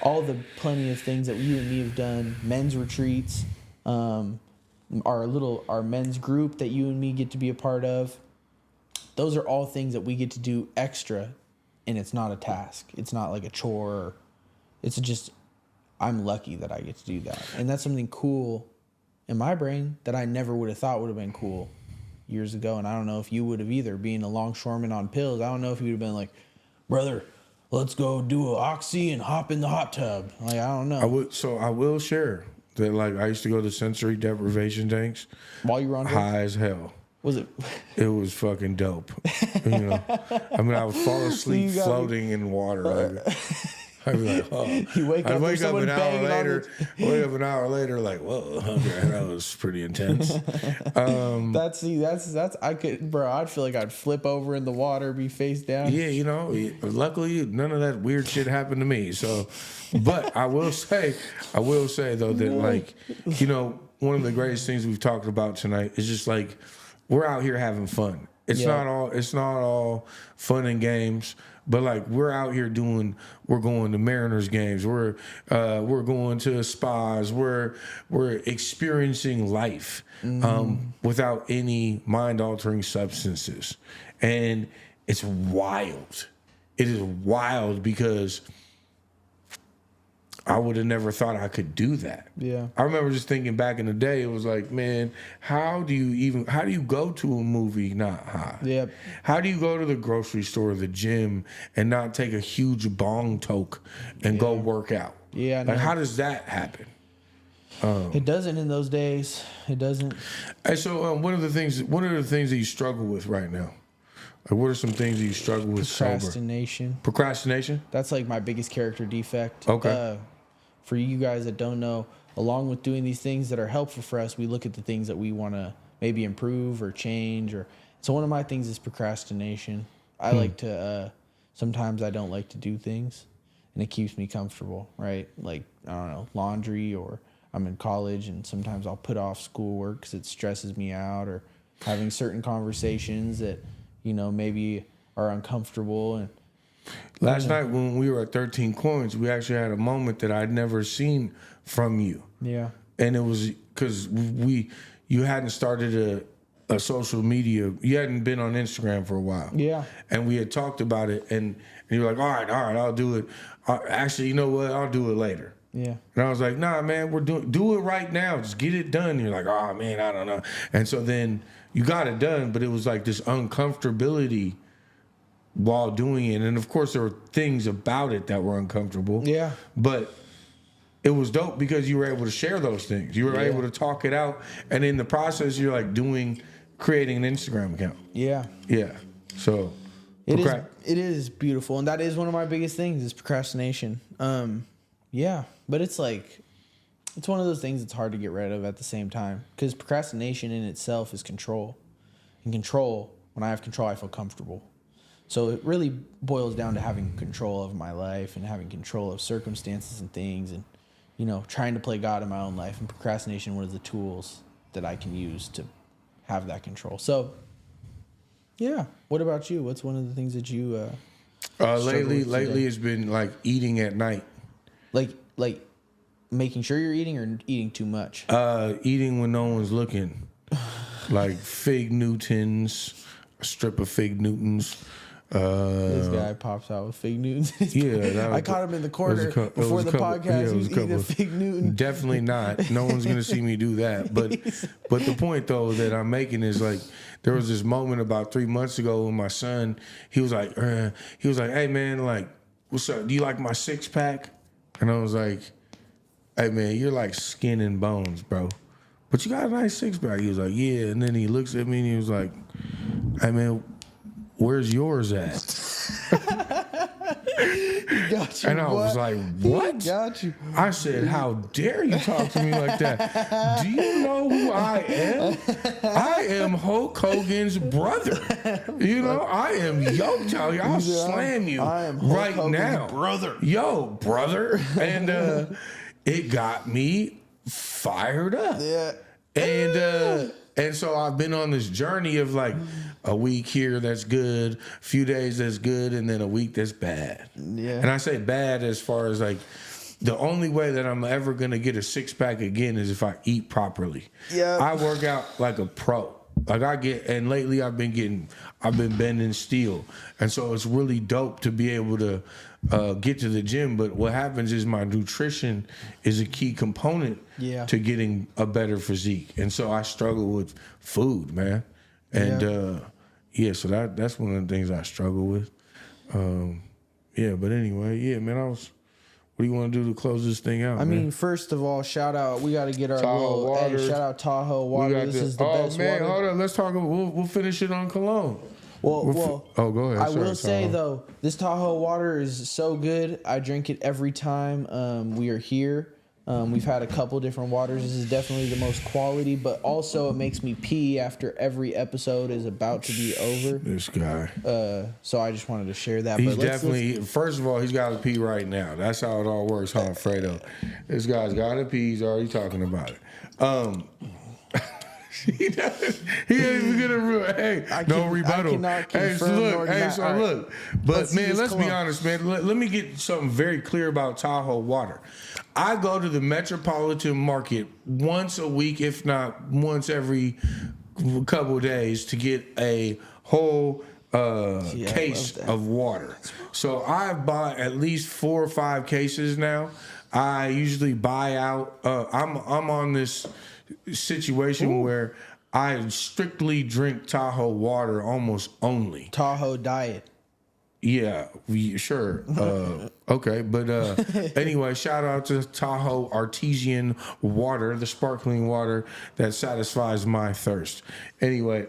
Speaker 1: all the plenty of things that you and me have done. Men's retreats, our men's group that you and me get to be a part of. Those are all things that we get to do extra, and it's not a task. It's not like a chore. It's just, I'm lucky that I get to do that. And that's something cool in my brain that I never would have thought would have been cool years ago. And I don't know if you would have either, being a longshoreman on pills. I don't know if you would have been like, brother, let's go do an oxy and hop in the hot tub. Like, I don't know.
Speaker 2: I will share that, like, I used to go to sensory deprivation tanks.
Speaker 1: While you were on drugs?
Speaker 2: High as hell.
Speaker 1: Was it?
Speaker 2: It was fucking dope. You know, I mean, I would fall asleep floating in water. Like, I'd be like, oh.
Speaker 1: You wake up,
Speaker 2: I'd wake up an hour
Speaker 1: later.
Speaker 2: Like, whoa, okay, that was pretty intense.
Speaker 1: That's I could, bro. I'd feel like I'd flip over in the water, be face down.
Speaker 2: Yeah, you know, luckily none of that weird shit happened to me. So, but I will say though that, like, you know, one of the greatest things we've talked about tonight is just like we're out here having fun. It's not all fun and games, but like we're out here we're going to Mariners games, we're going to spas, we're experiencing life without any mind altering substances, and it's wild. It is wild because I would have never thought I could do that.
Speaker 1: Yeah.
Speaker 2: I remember just thinking back in the day, it was like, man, how do you go to a movie not high?
Speaker 1: Yep.
Speaker 2: How do you go to the grocery store, the gym, and not take a huge bong toke and go work out?
Speaker 1: Yeah.
Speaker 2: Like, how does that happen?
Speaker 1: It doesn't in those days. It doesn't.
Speaker 2: And so, what are the things that you struggle with right now? Like, what are some things that you struggle with sober? Procrastination?
Speaker 1: That's like my biggest character defect.
Speaker 2: Okay.
Speaker 1: For you guys that don't know, along with doing these things that are helpful for us, we look at the things that we want to maybe improve or change. So one of my things is procrastination. I like to, sometimes I don't like to do things, and it keeps me comfortable, right? Like, I don't know, laundry, or I'm in college and sometimes I'll put off schoolwork because it stresses me out, or having certain conversations that, you know, maybe are uncomfortable. And
Speaker 2: last night when we were at 13 Coins, we actually had a moment that I'd never seen from you.
Speaker 1: Yeah.
Speaker 2: And it was because you hadn't started a social media. You hadn't been on Instagram for a while.
Speaker 1: Yeah.
Speaker 2: And we had talked about it, and you were like, all right, I'll do it. Actually, you know what? I'll do it later.
Speaker 1: Yeah.
Speaker 2: And I was like, nah, man, do it right now. Just get it done. And you're like, oh, man, I don't know. And so then you got it done, but it was like this uncomfortability while doing it. And of course, there were things about it that were uncomfortable.
Speaker 1: Yeah.
Speaker 2: But it was dope because you were able to share those things. You were able to talk it out. And in the process, you're like creating an Instagram account.
Speaker 1: Yeah.
Speaker 2: Yeah. So
Speaker 1: it is beautiful. And that is one of my biggest things is procrastination. Yeah. But it's like, it's one of those things that's hard to get rid of at the same time, because procrastination in itself is control. And control, when I have control, I feel comfortable. So it really boils down to having control of my life and having control of circumstances and things, and, you know, trying to play God in my own life. And procrastination, one of the tools that I can use to have that control. So, yeah. What about you? What's one of the things that you
Speaker 2: lately it's been like eating at night.
Speaker 1: Like making sure you're eating, or eating too much?
Speaker 2: Eating when no one's looking. Like Fig Newtons, a strip of Fig Newtons.
Speaker 1: This guy pops out with Fig Newtons.
Speaker 2: Yeah,
Speaker 1: I caught him in the corner before the podcast. He was eating a Fig Newton.
Speaker 2: Definitely not. No one's gonna see me do that. But the point though that I'm making is, like, there was this moment about 3 months ago when my son, he was like, hey man, like, what's up? Do you like my 6-pack? And I was like, hey, man, you're like skin and bones, bro. But you got a nice 6-pack. He was like, yeah. And then he looks at me and he was like, hey, man, where's yours at?
Speaker 1: Got you,
Speaker 2: and I was like, what?
Speaker 1: Got you.
Speaker 2: I said, how dare you talk to me like that? Do you know who I am? I am Hulk Hogan's brother. You know, I am yoked out here. I'll slam you
Speaker 1: I am Hulk
Speaker 2: right
Speaker 1: Hogan's
Speaker 2: now.
Speaker 1: brother.
Speaker 2: Yo, brother. And it got me fired up.
Speaker 1: Yeah.
Speaker 2: And so I've been on this journey of like a week here that's good, a few days that's good, and then a week that's bad.
Speaker 1: Yeah.
Speaker 2: And I say bad as far as like the only way that I'm ever gonna get a 6-pack again is if I eat properly.
Speaker 1: Yeah.
Speaker 2: I work out like a pro. Like and lately I've been bending steel. And so it's really dope to be able to get to the gym. But what happens is my nutrition is a key component to getting a better physique. And so I struggle with food, man. And so that's one of the things I struggle with. But anyway, man, what do you want to do to close this thing out?
Speaker 1: I mean, first of all, shout out. We got to get our
Speaker 2: Tahoe water.
Speaker 1: Hey, shout out Tahoe water. This is the best water.
Speaker 2: Hold on. Let's talk. We'll finish it on Cologne.
Speaker 1: Well.
Speaker 2: Go ahead.
Speaker 1: I will say though, this Tahoe water is so good. I drink it every time we are here. We've had a couple different waters. This is definitely the most quality, but also it makes me pee after every episode is about to be over.
Speaker 2: This guy.
Speaker 1: So I just wanted to share that.
Speaker 2: He's first of all, he's got to pee right now. That's how it all works, huh, Fredo? This guy's got to pee. He's already talking about it. He ain't even gonna. Hey, no rebuttal. Look. But man, let's be honest, man. Let me get something very clear about Tahoe water. I go to the Metropolitan Market once a week, if not once every couple of days, to get a whole case of water. So I've bought at least 4 or 5 cases now. I usually buy out. I'm on this situation where I strictly drink Tahoe water almost only.
Speaker 1: Tahoe diet.
Speaker 2: Yeah, sure. Okay, but anyway, shout out to Tahoe artesian water, the sparkling water that satisfies my thirst. Anyway,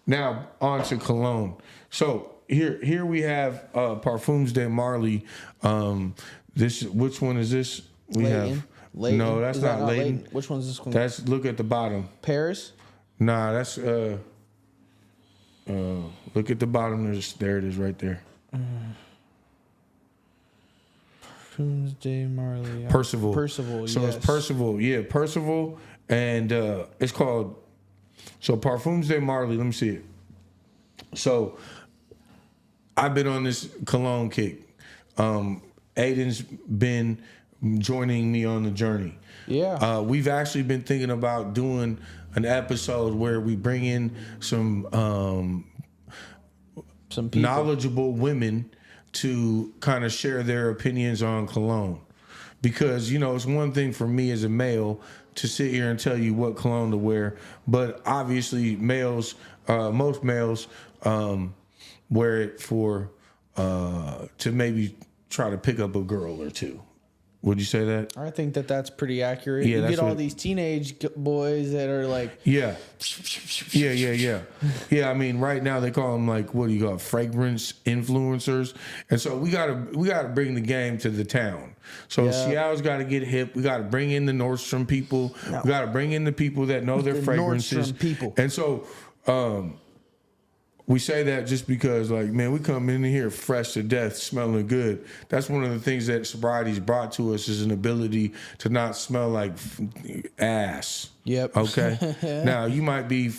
Speaker 2: now on to Cologne. So here we have Parfums de Marly. Which one is this? We have.
Speaker 1: Leighton?
Speaker 2: No, that's not Leighton.
Speaker 1: Which one's this one?
Speaker 2: Look at the bottom.
Speaker 1: Paris?
Speaker 2: Nah, that's look at the bottom. There it is right there.
Speaker 1: Parfums de Marly.
Speaker 2: Percival.
Speaker 1: So
Speaker 2: it's Percival. Yeah, Percival. And it's called Parfums de Marly. Let me see it. So I've been on this cologne kick. Aiden's been joining me on the journey.
Speaker 1: Yeah.
Speaker 2: We've actually been thinking about doing an episode where we bring in some
Speaker 1: people.
Speaker 2: Knowledgeable women to kind of share their opinions on cologne. Because, it's one thing for me as a male to sit here and tell you what cologne to wear, but obviously most males wear it for to maybe try to pick up a girl or two. Would you say that?
Speaker 1: I think that's pretty accurate.
Speaker 2: Yeah,
Speaker 1: you get all these teenage boys that are like...
Speaker 2: Yeah. I mean, right now they call them like, what do you call it? Fragrance influencers. And so we gotta bring the game to the town. So Seattle's got to get hip. We got to bring in the Nordstrom people. No. We got to bring in the people that know their fragrances.
Speaker 1: Nordstrom people.
Speaker 2: And so... we say that just because, like, man, we come in here fresh to death, smelling good. That's one of the things that sobriety's brought to us is an ability to not smell like ass.
Speaker 1: Yep.
Speaker 2: Okay? Now, you might be,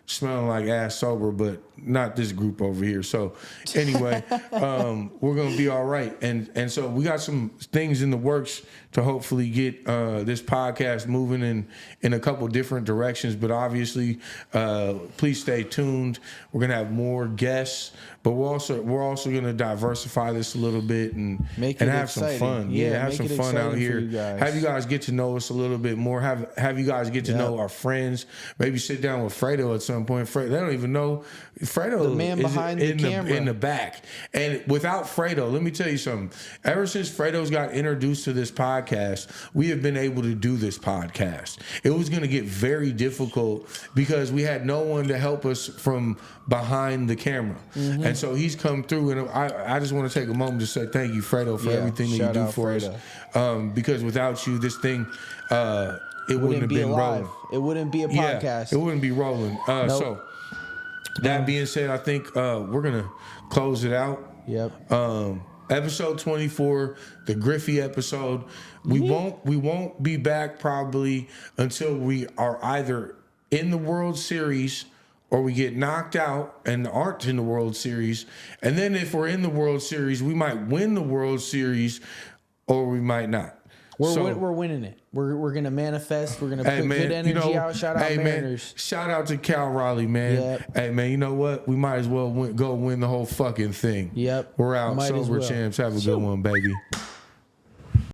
Speaker 2: smelling like ass sober, but not this group over here. So, anyway, we're going to be all right. And so we got some things in the works to hopefully get this podcast moving in a couple different directions. But obviously, please stay tuned. We're going to have more guests, but we're also going to diversify this a little bit and have
Speaker 1: exciting.
Speaker 2: some fun.
Speaker 1: Yeah,
Speaker 2: have some fun out here.
Speaker 1: You
Speaker 2: have you guys get to know us a little bit more. Have you guys get to know our friends. Maybe sit down with Fredo at some point. They don't even know Fredo,
Speaker 1: the man behind the camera
Speaker 2: in the back. And without Fredo, let me tell you something. Ever since Fredo's got introduced to this podcast, we have been able to do this podcast. It was going to get very difficult because we had no one to help us from behind the camera. And so he's come through, and I just want to take a moment to say thank you, Fredo, for everything that you do for us. Because without you, this thing, it wouldn't have been rolling.
Speaker 1: It wouldn't be a podcast.
Speaker 2: It wouldn't be rolling. So that being said, I think we're gonna close it out. Episode 24, the Griffey episode. We won't be back probably until we are either in the World Series or we get knocked out and aren't in the World Series. And then if we're in the World Series, we might win the World Series or we might not.
Speaker 1: We're winning it. We're gonna manifest. We're gonna put good energy out. Shout out Mariners.
Speaker 2: Shout out to Cal Raleigh, man. Hey man, you know what? We might as well go win the whole fucking thing.
Speaker 1: Yep.
Speaker 2: We're out.
Speaker 1: Might
Speaker 2: Sober Champs. Have a good one, baby.